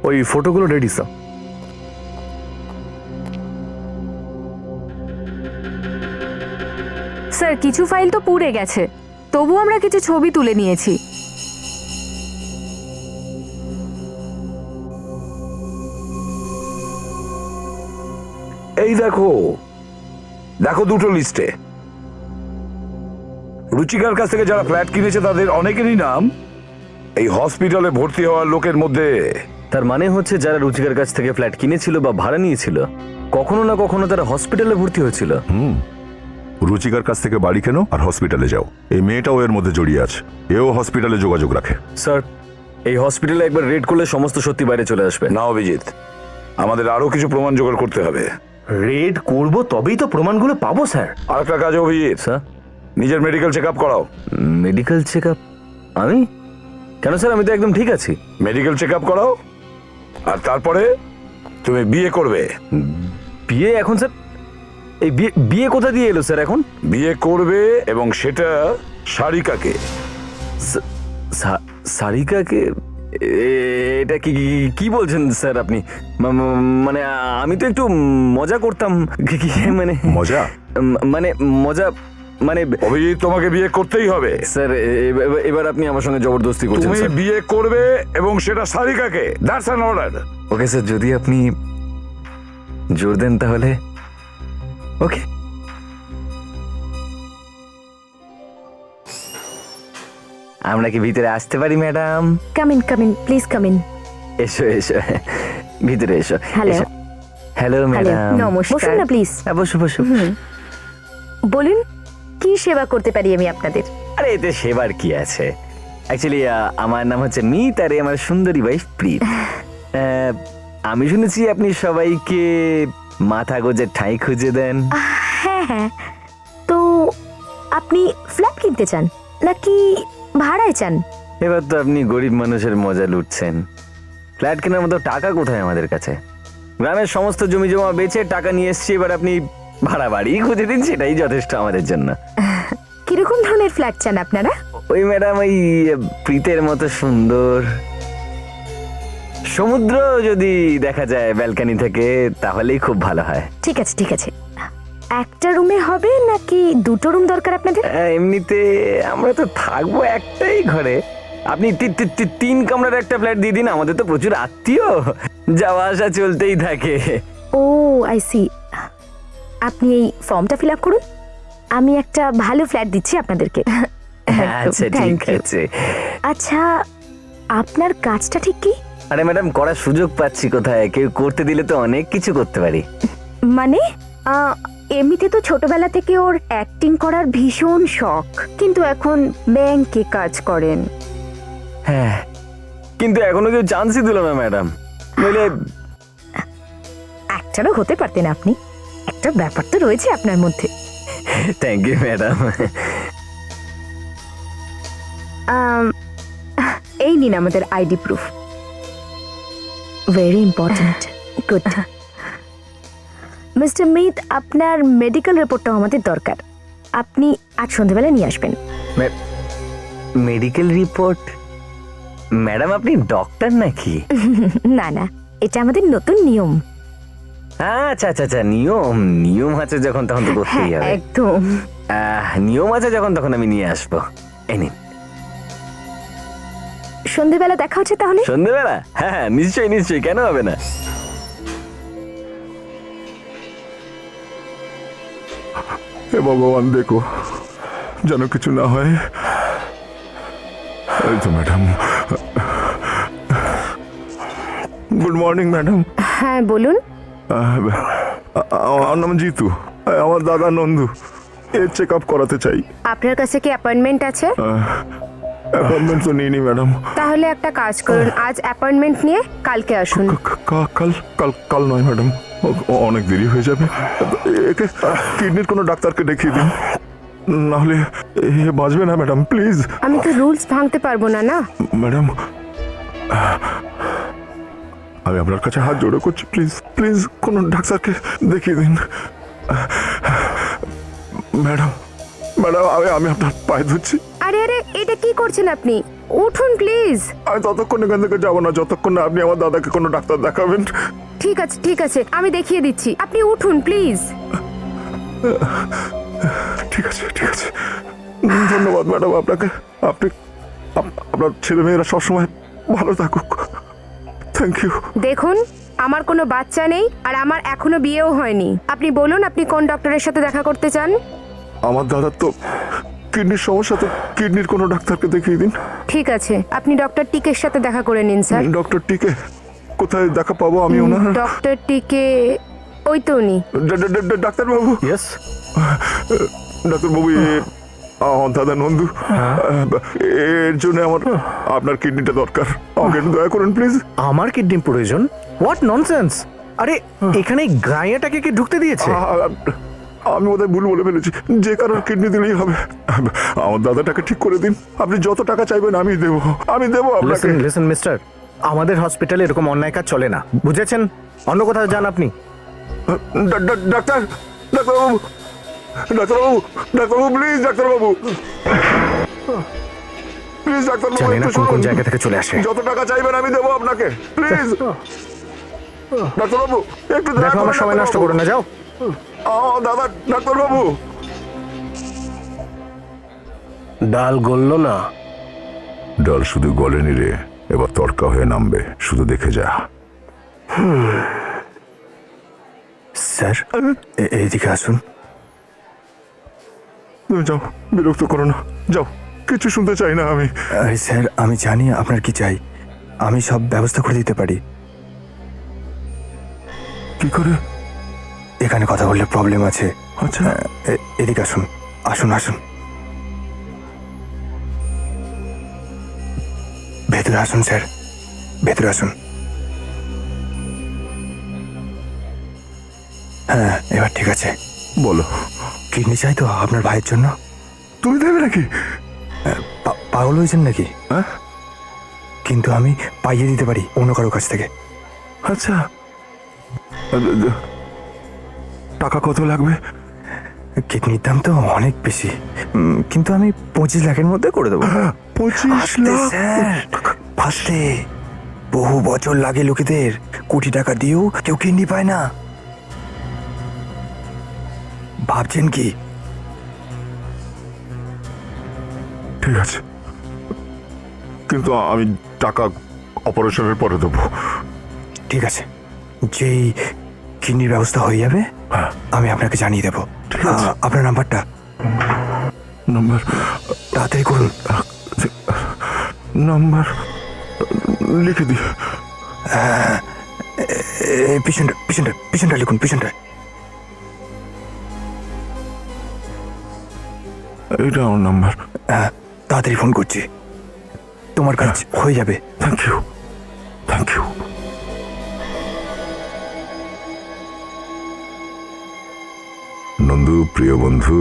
S5: ওই ফটোগুলো রেডি স্যার।
S3: স্যার, কিছু ফাইল তো পুড়ে গেছে, তবু আমরা কিছু ছবি তুলে নিয়েছি।
S1: এই দেখো দেখো, দুটো লিস্টে রুচিকার কাছ থেকে যারা ফ্ল্যাট কিনেছে তাদের অনেকেরই নাম এই হসপিটালে ভর্তি হওয়ার লোকের মধ্যে।
S6: তার মানে হচ্ছে যারা রুচিকার কাছ থেকে ফ্ল্যাট কিনেছিল বা ভাড়া নিয়েছিল কখনো না কখনো তারা হসপিটালে ভর্তি হয়েছিল।
S7: রুচিকার কাছ থেকে বাড়ি কেনো আর হসপিটালে যাও। এই মেয়েটাও এর মধ্যে জড়িয়ে আছে, এও হসপিটালে যোগাযোগ রাখে।
S6: স্যার, এই হসপিটালে একবার রেড করলে সমস্ত সত্যি বাইরে চলে আসবে।
S1: না অভিজিৎ, আমাদের আরো কিছু প্রমাণ জোগাড় করতে হবে।
S8: রেড করব, তবেই তো প্রমাণগুলো পাবো স্যার।
S1: আর একটা কাজ অভিজিৎ,
S6: স্যার,
S1: নিজের মেডিকেল চেক আপ করাও।
S6: Medical check up? আমি কেন স্যার? আমি তো একদম ঠিক আছি।
S1: মেডিকেল চেক আপ করাও, আর তারপরে তুমি বিয়ে করবে।
S6: বিয়ে এখন স্যার? এই বিয়ে কোথা দিয়ে এলো স্যার এখন?
S1: বিয়ে করবে, এবং সেটা সারিকাকে।
S6: সারিকাকে? এটা কি কি বলছেন স্যার আপনি? মানে আমি তো একটু মজা করতাম। মানে
S7: মজা?
S6: মানে মজা মানে
S1: অভিজিৎ, তোমাকে বিয়ে করতেই হবে।
S6: স্যার, এবার আপনি আমার সঙ্গে জবরদস্তি করছেন।
S1: তুমি বিয়ে করবে, এবং সেটা সারিকাকে। That's an order.
S6: Okay sir, যদি আপনি জোর দেন তাহলে ওকে। আমরা কি ভিতরে আসতে পারি madam?
S10: Come in, please come in.
S6: এসো এসো, ভিতরে এসো।
S10: হ্যালো।
S6: হ্যালো ম্যাডাম,
S10: নমস্কার। বসুন না প্লিজ।
S6: বসো বসো।
S10: বলুন, কি সেবা করতে পারি আমি আপনাদের?
S6: আরে এতে সেবার কি আছে? অ্যাকচুয়ালি আমার নাম হচ্ছে মিত, আর আমার সুন্দরী ওয়াইফ প্রীত। আমি শুনেছি আপনি সবাইকে মাথা গোজের ঠাঁই খুঁজে দেন।
S10: হ্যাঁ হ্যাঁ, তো আপনি ফ্ল্যাট কিনতে চান নাকি ভাড়ায় চান?
S6: এবার তো আপনি গরিব মানুষের মজা লুটছেন। ফ্ল্যাট কেনার মতো টাকা কোথায় আমাদের কাছে? গ্রামের সমস্ত জমি জমা বেচে টাকা নিয়ে এসছি, এবার আপনি ভাড়া বাড়ি খুঁজে দিন, সেটাই যথেষ্ট আমাদের জন্য।
S10: কিরকম ধরনের ফ্ল্যাট চান আপনারা?
S6: ওই ম্যাডাম, ওই প্রীতের মতো সুন্দর, সমুদ্র যদি দেখা যায় ব্যালকনি থেকে তাহলেই খুব ভালো হয়।
S10: ঠিক আছে ঠিক আছে, একটা রুমে হবে নাকি দুটো রুম দরকার আপনাদের?
S6: এমনিতে আমরা তো থাকবো একটাই ঘরে, আপনি 3 কামরার একটা ফ্ল্যাট দিয়ে দিন। আমাদের তো প্রচুর আত্মীয়, যাওয়া আসা চলতেই থাকে।
S10: ও আই সি, আপনি এই ফর্মটা ফিল আপ করুন, আমি একটা ভালো ফ্ল্যাট দিচ্ছি আপনাদেরকে।
S6: আচ্ছা ঠিক
S10: Thank you.
S6: আছে।
S10: আচ্ছা, আপনার কাজটা ঠিক কি?
S6: আরে ম্যাডাম, করার সুযোগ পাচ্ছি কোথায়? কেউ করতে দিলে তো অনেক কিছু করতে পারি।
S10: মানে এমনিতে তো ছোটবেলা থেকে ওর অ্যাক্টিং করার ভীষণ শখ, কিন্তু এখন ব্যাংকে কাজ করেন।
S6: হ্যাঁ, কিন্তু এখনো কেউ চান্সই দিল না ম্যাডাম। নইলে
S10: একটারও হতে পারতেন আপনি, একটা ব্যাপার তো রয়েছে আপনার মধ্যে।
S6: Thank you madam.
S10: নিন আমাদের ID proof. Very important. Good. Mister মৃত, আপনার মেডিকেল রিপোর্টটাও আমাদের দরকার। আপনি আজ সন্ধ্যাবেলা নিয়ে আসবেন।
S6: Medical report? ম্যাডাম আপনি ডক্টর নাকি?
S10: না না, এটা আমাদের নতুন নিয়ম।
S6: আচ্ছা আচ্ছা আচ্ছা, নিয়ম নিয়ম আছে যখন তখন তো করতেই
S10: হ্যাঁ,
S6: হবে।
S10: একদম।
S6: নিয়ম আছে যখন তখন আমি নিয়ে আসবো। এই নিন।
S10: সন্ধ্যাবেলা দেখা হচ্ছে তাহলে।
S6: সন্ধ্যেবেলা? হ্যাঁ হ্যাঁ, নিশ্চয়ই নিশ্চয়ই, কেন হবে না।
S7: হে ভগবান, দেখো যেন কিছু না হয়। এই তো ম্যাডাম। Good morning madam.
S10: হ্যাঁ বলুন।
S7: আমার নাম জিতু, আমার দাদা নন্দু এর চেক আপ করাতে চাই।
S10: আপনার কাছে কি অ্যাপয়েন্টমেন্ট আছে?
S7: অ্যাপয়েন্টমেন্ট তো নিইনি ম্যাডাম।
S10: তাহলে একটা কাজ করুন, আজ অ্যাপয়েন্টমেন্ট নিয়ে কালকে আসুন।
S7: কাল কাল কাল নয় ম্যাডাম, অনেক দেরি হয়ে যাবে। একে কিডনির কোনো ডাক্তারকে দেখিয়ে দিন, নাহলে এ বাঁচবে না ম্যাডাম, প্লিজ।
S10: আমি তো রুলস ভাঙতে পারবো না। না
S7: ম্যাডাম, আমি আপনার কাছে হাত জোড়ো করছি, প্লিজ প্লিজ কোনো ডাক্তারকে দেখিয়ে দিন। ম্যাডাম ম্যাডাম, আমি আপনার পায়ে ধরছি।
S10: আরে আরে, এটা কি করছেন আপনি? উঠুন প্লিজ।
S7: আমি ততক্ষণ এখান থেকে যাবো না যতক্ষণ না আপনি আমার দাদাকে কোনো ডাক্তার দেখাবেন।
S10: ঠিক আছে ঠিক আছে, আমি দেখিয়ে দিচ্ছি, আপনি উঠুন প্লিজ।
S7: ঠিক আছে ঠিক আছে, ধন্যবাদ ম্যাডাম আপনাকে। আপনি আপনার ছেলেমেয়েরা সবসময় ভালো থাকুক। Thank you.
S10: দেখুন, আমার কোনো বাচ্চা নেই আর আমার এখনো বিয়েও হয়নি। আপনি বলুন আপনি কোন ডক্টরের সাথে দেখা করতে চান?
S7: আমার দাদার তো কিডনির সমস্যা, তো কিডনির কোনো ডাক্তারকে দেখিয়ে দিন।
S10: ঠিক আছে, আপনি ডক্টর টিকের সাথে দেখা করে নিন স্যার।
S7: ডক্টর টিকে কোথায় দেখা পাবো আমি ওনার?
S10: ডক্টর টিকে ওই তো উনি।
S7: ডাক্তারবাবু।
S8: ইয়েস।
S7: ডাক্তারবাবু, আমার দাদা নন্দু, এর জন্য আমার আপনার কিডনিটা দরকার, আমাকে একটু দয়া করুন প্লিজ।
S8: আমার কিডনি প্রয়োজন? What nonsense! আরে এখানে গাঁয়াটাকে কে ঢুকতে দিয়েছে?
S7: আমি বোধহয় ভুল বলে ফেলেছি, যে কারোর কিডনি দিলেই হবে। আমার দাদাটাকে ঠিক করে দিন, আপনি যত টাকা চাইবেন আমি দেবো আপনাকে।
S8: লিসেন মিস্টার, আমাদের হসপিটালে এরকম অন্যায় কাজ চলে না, বুঝেছেন? অন্য কোথাও যান আপনি।
S7: ডাক্তার, ডাক্তারবাবু, ডাক্তারবাবু, ডাক্তারবাবু প্লিজ, ডাক্তারবাবু প্লিজ, ডাক্তারবাবু
S8: জানি না
S7: একটু
S8: কোন কোন
S7: শুনুন।
S8: জায়গা থেকে চলে আসে।
S7: যত টাকা চাইবেন আমি দেবো আপনাকে, প্লিজ। ডাক্তারবাবু একটু দয়া
S8: দেখো
S7: করুন,
S8: আমার সময় নষ্ট করো না, যাও।
S7: দাদা, ডাক্তারবাবু।
S5: ডাল গললো না।
S7: ডাল শুধু গলেনি রে, এবার তড়কা হয়ে নামবে, শুধু দেখে যা।
S5: স্যার এইদিকে আসুন।
S7: তুমি যাও, বিরক্ত করো না, যাও, কিছু শুনতে চাই না আমি।
S5: আরে স্যার, আমি জানি আপনার কি চাই, আমি সব ব্যবস্থা করে দিতে পারি।
S7: কি করে?
S5: এখানে কথা বললে প্রবলেম আছে।
S7: আচ্ছা,
S5: এদিকে আসুন, আসুন আসুন, ভেতরে আসুন স্যার, ভেতরে আসুন। হ্যাঁ, এবার ঠিক আছে।
S7: বলো।
S5: কিডনি চাই তো আপনার ভাইয়ের জন্য।
S7: তুমি দেবে নাকি?
S5: পাগল হয়েছেন নাকি?
S7: হ্যাঁ,
S5: কিন্তু আমি পাইয়ে দিতে পারি অন্য কারো কাছ থেকে।
S7: আচ্ছা, টাকা কত লাগবে?
S5: কিডনির দাম তো অনেক বেশি, কিন্তু আমি 25 লাখের মধ্যে করে দেবো।
S7: 25 লাখ?
S5: স্যার ফার্স্টে বহু বছর লাগে লোকেদের, কোটি টাকা দিয়েও কেউ কিডনি পায় না। ভাবছেন কি?
S7: ঠিক আছে, কিন্তু আমি টাকা অপারেশনের পরে দেবো।
S5: ঠিক আছে, যেই কিডনির ব্যবস্থা হয়ে যাবে আমি আপনাকে জানিয়ে দেবো। আপনার নাম্বারটা?
S7: নাম্বার?
S5: তাড়াতাড়ি করুন।
S7: নাম্বার লিখে দিই।
S5: পিছনটা পিছনটা পিছনটা লিখুন, পিছনটা।
S7: এটা আমার নাম্বার।
S5: তাড়াতাড়ি ফোন করছি, তোমার কাজ হয়ে যাবে।
S7: Thank you, thank you. Nandu, প্রিয় বন্ধু,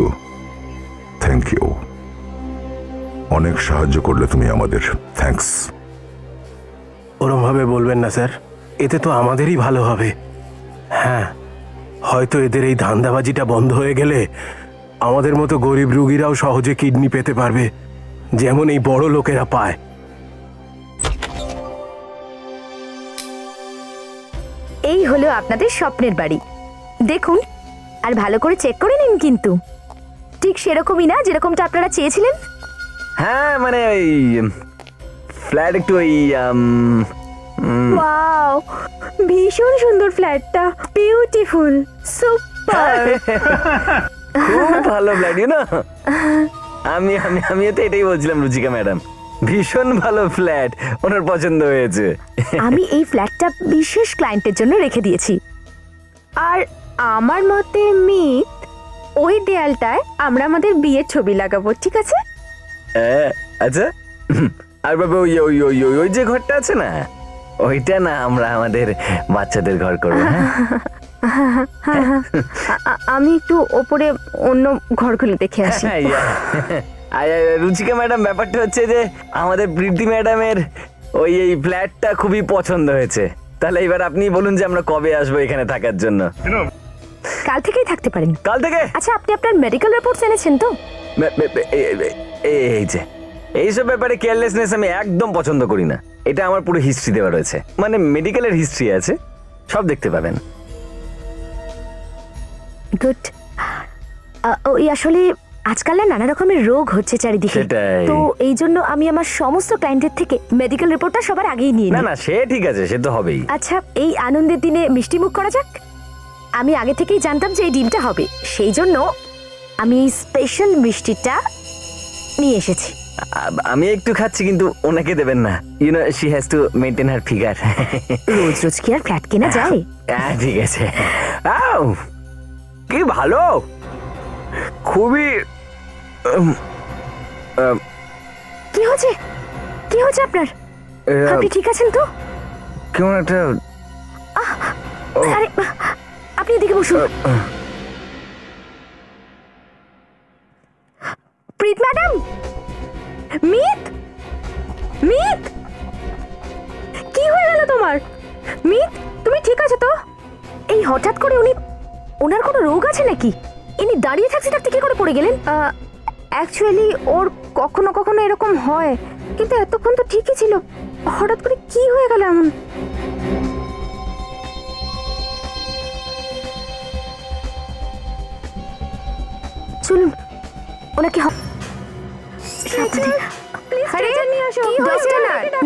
S7: থ্যাংক ইউ। অনেক সাহায্য করলে তুমি আমাদের, থ্যাঙ্কস।
S1: এভাবে বলবেন না স্যার, এতে তো আমাদেরই ভালো হবে। হ্যাঁ, হয়তো এদের এই ধান্দাবাজিটা বন্ধ হয়ে গেলে আমাদের মতো গরিব রুগীরাও সহজে কিডনি পেতে পারবে, যেমন এই বড় লোকেরা পায়।
S10: এই হলো আপনাদের স্বপ্নের বাড়ি, দেখুন আর ভালো করে চেক করে নিন কিন্তু। ঠিক সেরকমই না যেরকমটা আপনারা চেয়েছিলেন?
S6: হ্যাঁ মানে ওই ফ্ল্যাট একটু ওই
S10: ওয়াও, ভীষণ সুন্দর ফ্ল্যাটটা, বিউটিফুল, সুপার।
S6: খুব ভালো ফ্ল্যাট, ইউ না। আমিও তো এটাই বলছিলাম রুচিকা ম্যাডাম, ভীষণ ভালো ফ্ল্যাট, ওনার পছন্দ হয়েছে।
S10: আমি এই ফ্ল্যাটটা বিশেষ ক্লায়েন্টের জন্য রেখে দিয়েছি। আর আমার মতে মিত, ওই দেয়ালটায় আমরা আমাদের বিয়ের ছবি লাগাবো, ঠিক আছে?
S6: আচ্ছা, আর বাবা ওই ওই ওই ওই ওই যে ঘরটা আছে না, ওইটা না আমরা আমাদের বাচ্চাদের ঘর করবো।
S10: আমি একটু ওপরে অন্য ঘরগুলো দেখে আসি।
S6: রুচিকা ম্যাডাম, ব্যাপারটা হচ্ছে যে আমাদের প্রীতি ম্যাডামের ওই এই ফ্ল্যাটটা খুবই পছন্দ হয়েছে। তাহলে এবার আপনি বলুন যে আমরা কবে আসবো এখানে থাকার জন্য?
S10: কাল থেকেই থাকতে পারেন।
S6: কাল থেকে?
S10: আচ্ছা, আপনি আপনার মেডিকেল রিপোর্টস এনেছেন তো?
S6: এই যে এইসব ব্যাপারে কেয়ারলেসনেস আমি একদম পছন্দ করি না। এটা আমার পুরো হিস্ট্রি দেওয়া রয়েছে, মানে মেডিকেলের হিস্ট্রি আছে, সব দেখতে পাবেন।
S10: গুড। ওই আসলে আজকাল না নানা রকমের রোগ হচ্ছে চারিদিকে,
S6: সেটাই।
S10: তো এই জন্য আমি আমার সমস্ত ক্লায়েন্টের থেকে মেডিকেল রিপোর্টটা সবার আগেই নিয়ে
S6: না
S10: নিই।
S6: না, সে ঠিক আছে, সে তো হবেই।
S10: আচ্ছা, এই আনন্দের দিনে মিষ্টি মুখ করা যাক। আমি আগে থেকেই জানতাম যে এই ডিমটা হবে, সেই জন্য আমি এই স্পেশাল মিষ্টিটা নিয়ে এসেছি।
S6: আমি একটু খাচ্ছি, কিন্তু ওনাকে দেবেন না, you know she has to maintain her figure.
S10: রোজ রোজ কি আর ফ্ল্যাট কেনা যায়?
S6: হ্যাঁ ঠিক আছে। আউ, কি ভালো, খুবই।
S10: কি হচ্ছে, কি হচ্ছে আপনার? আপনি ঠিক আছেন তো?
S6: কেমন একটা।
S10: আরে আপনি এদিকে বসুন। প্রীত ম্যাডাম, মিত, মিত, কি হয়ে গেল তোমার? মিত, তুমি ঠিক আছো তো? এই হঠাৎ করে ওনার কোনো রোগ আছে নাকি? ইনি দাঁড়িয়ে থাকতে থাকতে কি করে পড়ে গেলেন? অ্যাকচুয়ালি ওর কখনো কখনো এরকম হয়, কিন্তু এতক্ষণ তো ঠিকই ছিল, হঠাৎ করে কি হয়ে গেল এমন? চলুন ওনাকে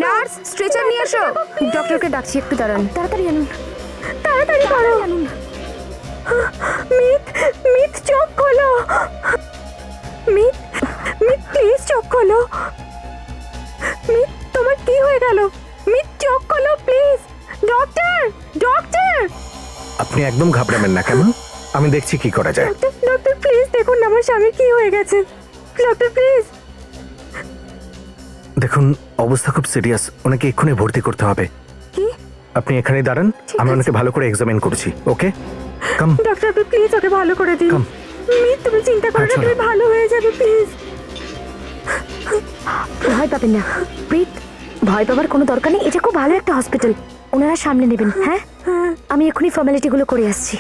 S10: নার্স, স্ট্রেচার নিয়ে আসো। ডক্টরকে ডাকছি, একটু দাঁড়ান। তাড়াতাড়ি আনুন, তাড়াতাড়ি করো। মিত, মিত চোখ খোলো। মিত, মিত প্লিজ চোখ খোলো। মিত, তোমার কি হয়ে গেল? মিত চোখ খোলো প্লিজ। Doctor, doctor.
S8: আপনি একদম ঘাবড়াবেন না, কেমন? আমি দেখছি কি করা যায়।
S10: ডক্টর প্লিজ দেখুন আমার স্বামীর কি হয়ে গেছে। Doctor please.
S8: দেখুন, অবস্থা খুব সিরিয়াস, ওনাকে এক্ষুনি ভর্তি করতে হবে।
S10: কি?
S8: আপনি এখানে দাঁড়ান, আমি ওনাকে ভালো করে এক্সামিন করছি। ওকে, কাম।
S10: ডক্টর আপনি প্লিজ ওকে ভালো করে দিন।
S8: Come.
S10: মিত, তুমি চিন্তা করো না,
S8: চলো।
S10: তুমি ভালো হয়ে যাবে প্লিজ। ভয় পাবেন না প্রীত, ভয় পাবার কোনো দরকার নেই, এটা খুব ভালো একটা হসপিটাল, ওনারা সামনে নেবেন। হ্যাঁ, আমি এখনই ফর্মালিটিগুলো করে আসছি।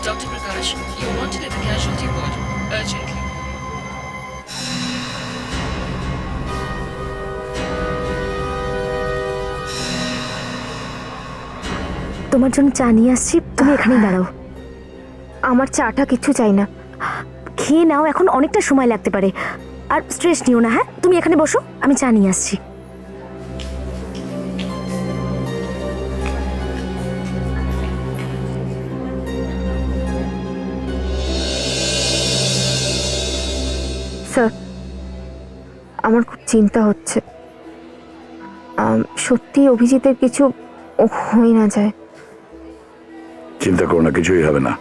S11: Dr. Prakash, you wanted at the casualty ward urgently.
S10: তোমার জন্য চা নিয়ে আসছি, তুমি এখানেই দাঁড়াও। আমার চাটা কিচ্ছু চাই না, খেয়ে নাও, এখন অনেকটা সময় লাগতে পারে। আর স্ট্রেস নিও না, হ্যাঁ? তুমি এখানে বসো, আমি চা নিয়ে আসছি। স্যার, আমার খুব চিন্তা হচ্ছে, সত্যি অভিজিতের কিছু হয়ে না যায়।
S12: চিন্তা করো না, কিছুই হবে না।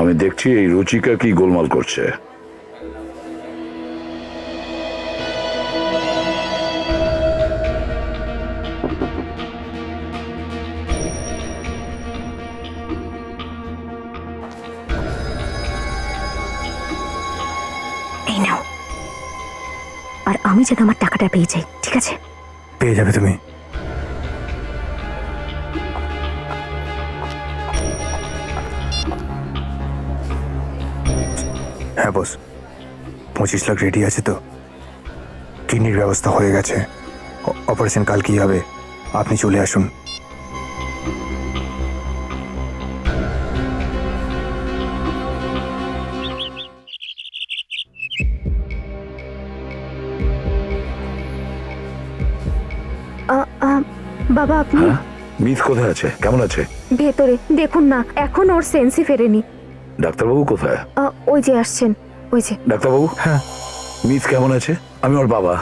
S12: আমি দেখছি এই রুচিকা কি গোলমাল করছে।
S10: এই নাও, আর আমি যেন আমার টাকাটা পেয়ে যাই, ঠিক আছে?
S8: পেয়ে যাবে তুমি। হ্যাঁ বস, 25 লাখ রেডি আছে তো? কিডনির ব্যবস্থা হয়ে গেছে, অপারেশন কাল কি হবে, আপনি চলে আসুন।
S10: বাবা আপনি
S12: মিথ কোথায় আছে, কেমন আছে?
S10: ভেতরে দেখুন না, এখন ওর সেন্সই ফেরেনি।
S12: ডাক্তারবাবু কোথায়?
S10: ওই যে আসছেন, ওই যে।
S12: ডাক্তারবাবু,
S8: হ্যাঁ
S12: মিথ কেমন আছে? আমি ওর বাবা।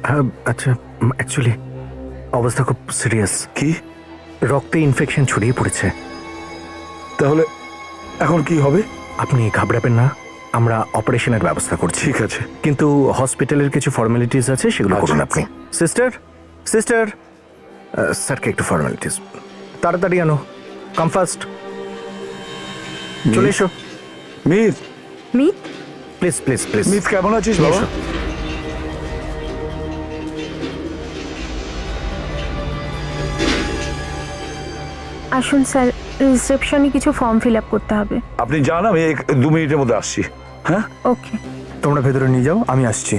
S8: হ্যাঁ আচ্ছা, অ্যাকচুয়ালি অবস্থা খুব সিরিয়াস।
S12: কি?
S8: রক্তে ইনফেকশন ছড়িয়ে পড়েছে।
S12: তাহলে এখন কি হবে?
S8: আপনি ঘাবড়াবেন না, আমরা অপারেশনের ব্যবস্থা করছি।
S12: ঠিক আছে।
S8: কিন্তু হসপিটালের কিছু ফর্মালিটিস আছে, সেগুলো করুন আপনি। সিস্টার, সিস্টার, স্যারকে একটু ফর্মালিটিস তাড়াতাড়ি আনো, কাম ফাস্ট। চলে এসো।
S12: Mith,
S10: Mit,
S8: please please please.
S12: Mith কেমন আছিস বাবা?
S10: আসুন স্যার, রিসেপশনে কিছু ফর্ম ফিল আপ করতে হবে।
S12: আপনি যান, আমি 2 মিনিটের মধ্যে আসছি। হ্যাঁ,
S10: ওকে।
S8: তোমরা ভেতরে নিয়ে যাও, আমি আসছি।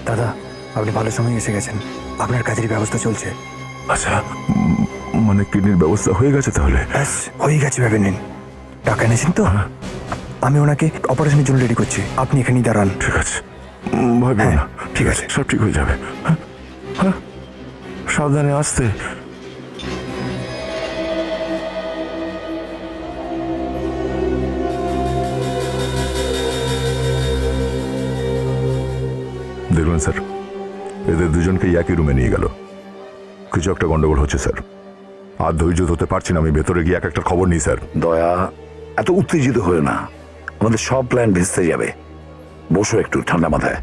S8: দাদা, আপনি ভালো সময় এসে গেছেন, আপনার কাজের ব্যবস্থা চলছে।
S7: আচ্ছা, মানে কিডনির ব্যবস্থা হয়ে গেছে তাহলে?
S8: ব্যাস হয়ে গেছে, ভেবে নিন। টাকা এনেছেন তো? আমি ওনাকে অপারেশনের জন্য রেডি করছি, আপনি এখানেই দাঁড়ান।
S7: ঠিক আছে, ভয় পেও
S8: হ্যাঁ,
S7: না, ঠিক আছে, সব ঠিক হয়ে যাবে। হ্যাঁ, হ্যাঁ, সাবধানে আসতে। দেখলেন স্যার, এদের দুজনকে একই রুমে নিয়ে গেল। কিছু একটা গন্ডগোল হচ্ছে স্যার, আর ধৈর্য ধরতে পারছি না। আমি ভেতরে গিয়ে এক একটা খবর নিই স্যার।
S12: দয়া, এত উত্তেজিত হয়ে না, আমাদের সব প্ল্যান ভেস্তে যাবে। বসো একটু ঠান্ডা মাথায়।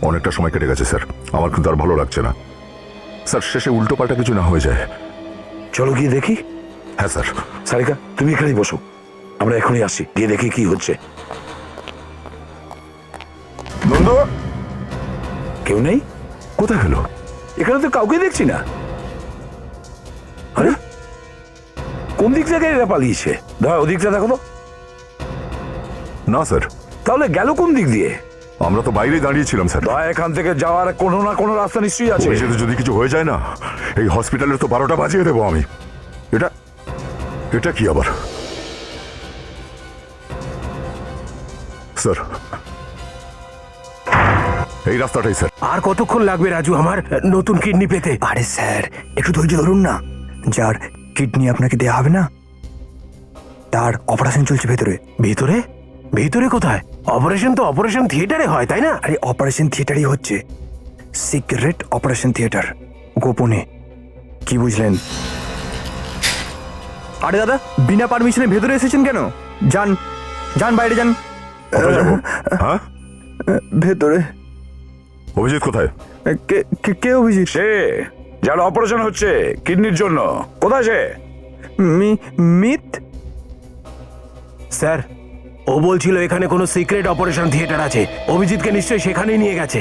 S7: অনেকটা সময় কেটে গেছে স্যার, আমার কিন্তু আর ভালো লাগছে না স্যার। শেষে উল্টো পাল্টা কিছু না হয়ে যায়।
S12: চলো গিয়ে দেখি।
S7: হ্যাঁ স্যার।
S12: সারিকা, তুমি এখানেই বসো, আমরা এখনই আসি, গিয়ে দেখি কি হচ্ছে।
S7: নন্দ,
S12: কেউ নেই?
S7: কোথায় গেল?
S12: এখানে তো কাউকে দেখছি না। আরে কোন দিক থেকে এরা পালিয়েছে? দয়া, ওদিকটা দেখো তো।
S7: না স্যার।
S12: তাহলে গেল কোন দিক দিয়ে?
S7: আমরা তো বাইরেই দাঁড়িয়েছিলাম স্যার।
S12: দয়া, এখান থেকে যাওয়ার কোনো না কোনো রাস্তা নিশ্চয়ই আছে।
S7: যেতে যদি কিছু হয়ে যায় না, এই হসপিটালের তো 12টা বাজিয়ে দেবো আমি। এটা এটা কি আবার? স্যার, এই রাস্তাটাই স্যার।
S5: আর কতক্ষণ লাগবে রাজু আমার নতুন কিডনি পেতে?
S8: আরে স্যার, একটু ধৈর্য ধরুন না। যার কিডনি আপনাকে দেয়া হবে না, তার অপারেশন চলছে ভেতরে।
S5: ভিতরে? ভিতরে কোথায়? অপারেশন তো অপারেশন থিয়েটারে হয়, তাই না?
S8: আরে অপারেশন থিয়েটারই হচ্ছে, সিক্রেট অপারেশন থিয়েটার, গোপনে। কি বুঝলেন? আরে দাদা, বিনা পারমিশনে ভেতরে এসেছেন কেন? যান যান, বাইরে যান।
S7: হ্যাঁ,
S8: ভেতরে
S7: অভিজিৎ কোথায়?
S8: কে অভিজিৎ?
S12: সে যার অপারেশন হচ্ছে কিডনির জন্য। কোথায় সে?
S8: মিথ
S5: স্যার, ও বলছিল এখানে কোনো সিক্রেট অপারেশন থিয়েটার আছে, অভিজিৎকে নিশ্চয়ই সেখানেই নিয়ে গেছে।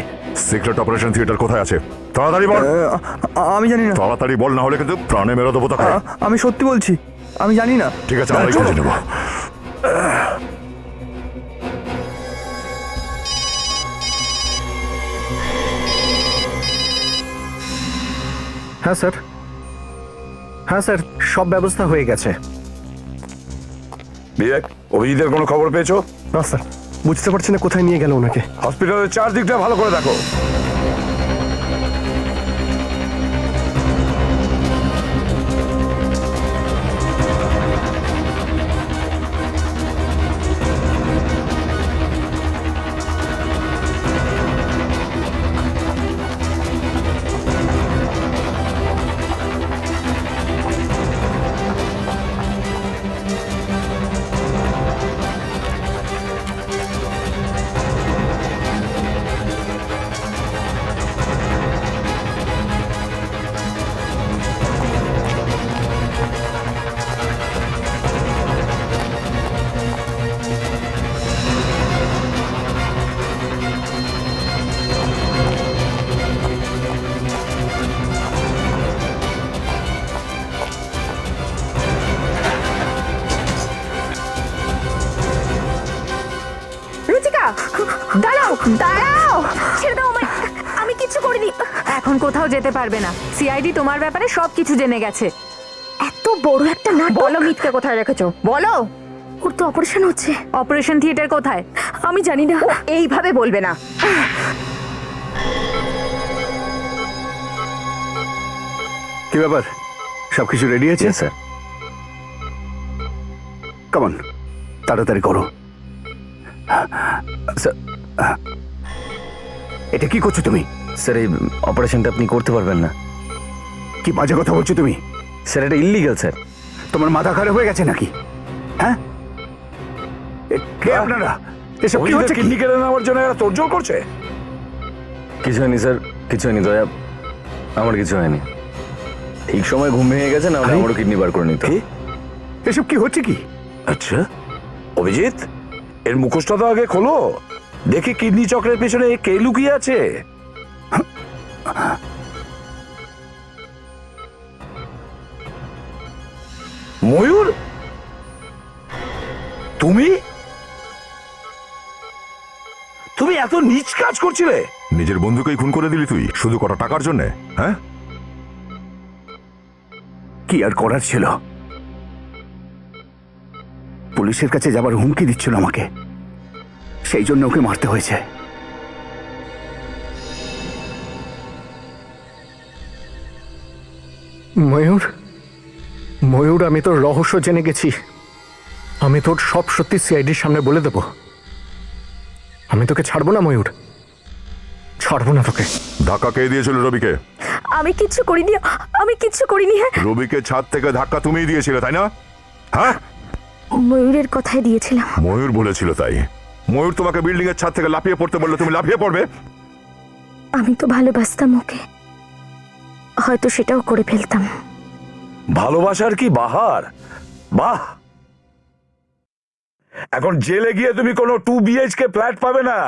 S7: সিক্রেট অপারেশন থিয়েটার কোথায় আছে? তাড়াতাড়ি বল।
S8: আমি জানি না।
S7: তাড়াতাড়ি বল, না হলে কিন্তু প্রাণে মেরে দেবো তোকে।
S8: আমি সত্যি বলছি, আমি জানি না।
S7: ঠিক আছে, আমরাই খুঁজে নেবো।
S8: হ্যাঁ স্যার, হ্যাঁ স্যার, সব ব্যবস্থা হয়ে গেছে।
S12: বিবেক, অভিজিতের কোনো খবর পেয়েছো?
S5: না স্যার, বুঝতে পারছি না কোথায় নিয়ে গেল ওনাকে।
S12: হসপিটালের চারদিকটা ভালো করে দেখো।
S10: তোমরা দাঁড়াও দাঁড়াও, ছেড়ে দাও আমায়, আমি কিছু করিনি।
S3: এখন কোথাও যেতে পারবে না, সিআইডি তোমার ব্যাপারে সবকিছু জেনে গেছে।
S10: এত বড় একটা নাটক।
S3: বলো মিথকে কোথায় রেখেছো, বলো।
S10: ওর তো অপারেশন হচ্ছে।
S3: অপারেশন থিয়েটার কোথায়?
S10: আমি জানি না।
S3: এইভাবে বলবে না।
S2: কি ব্যাপার, সবকিছু রেডি আছে?
S6: স্যার।
S2: কেমন তাড়াতাড়ি করো।
S6: স্যার,
S2: এটা কি করছো তুমি?
S6: স্যার এই অপারেশনটা আপনি করতে পারবেন না।
S2: কি বাজে কথা বলছো তুমি?
S6: স্যার এটা ইল্লিগাল স্যার।
S2: তোমার মাথা খারাপ হয়ে গেছে নাকি? হ্যাঁ, কে আপনারা? এসব কি হচ্ছে?
S12: কিডনি কেড়ে নেওয়ার জন্য এরা তোড়জোড় করছে।
S6: কিছু হয়নি স্যার, কিছু হয়নি দয়া, আমার কিছু হয়নি। ঠিক সময় ঘুম ভেঙে গেছে, না হলে আমারও কিডনি বার করে নিত।
S2: এসব কি হচ্ছে কি?
S12: আচ্ছা অভিজিৎ, এর মুখোশটা তো আগে খোলো, দেখি কিডনি চক্রের পেছনে কে লুকিয়ে আছে। ময়ূর, তুমি তুমি এত নীচ কাজ করছিলে?
S7: নিজের বন্ধুকেই খুন করে দিলি তুই শুধু কটা টাকার জন্য? হ্যাঁ,
S2: কি আর করার ছিল? পুলিশের কাছে যাবার হুমকি দিচ্ছিল আমাকে, সেই জন্য ওকে মারতে হয়েছে।
S8: ময়ূর, ময়ূর, আমি তোর রহস্য জেনে গেছি। আমি তোর সব সত্যি সিআইডির সামনে বলে দেব। আমি তোকে ছাড়বো না ময়ূর, ছাড়বো না তোকে।
S7: ধাক্কা কে দিয়েছিল রবিকে?
S10: আমি কিচ্ছু করিনি, আমি কিচ্ছু করিনি। হ্যাঁ,
S7: রবিকে ছাদ থেকে ধাক্কা তুমিই দিয়েছিলে তাই না? হ্যাঁ,
S10: ময়ূরের কথাই দিয়েছিলাম।
S7: ময়ূর বলেছিল তাই? ময়ূর তোমাকে বিল্ডিং এর ছাদ থেকে লাফিয়ে পড়তে বললে তুমি লাফিয়ে পড়বে?
S10: আমি তো ভালোবাসতাম ওকে, হয়তো সেটাও করে ফেলতাম।
S12: ভালোবাসার কি বাহার, বাহ! এখন জেলে গিয়ে তুমি কোনো 2 BHK ফ্ল্যাট পাবে না,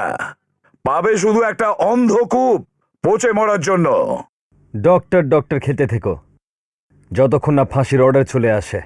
S12: পাবে শুধু একটা অন্ধকূপ পচে মরার জন্য।
S13: ডক্টর ডক্টর খেতে থেকো যতক্ষণ না ফাঁসির অর্ডার চলে আসে।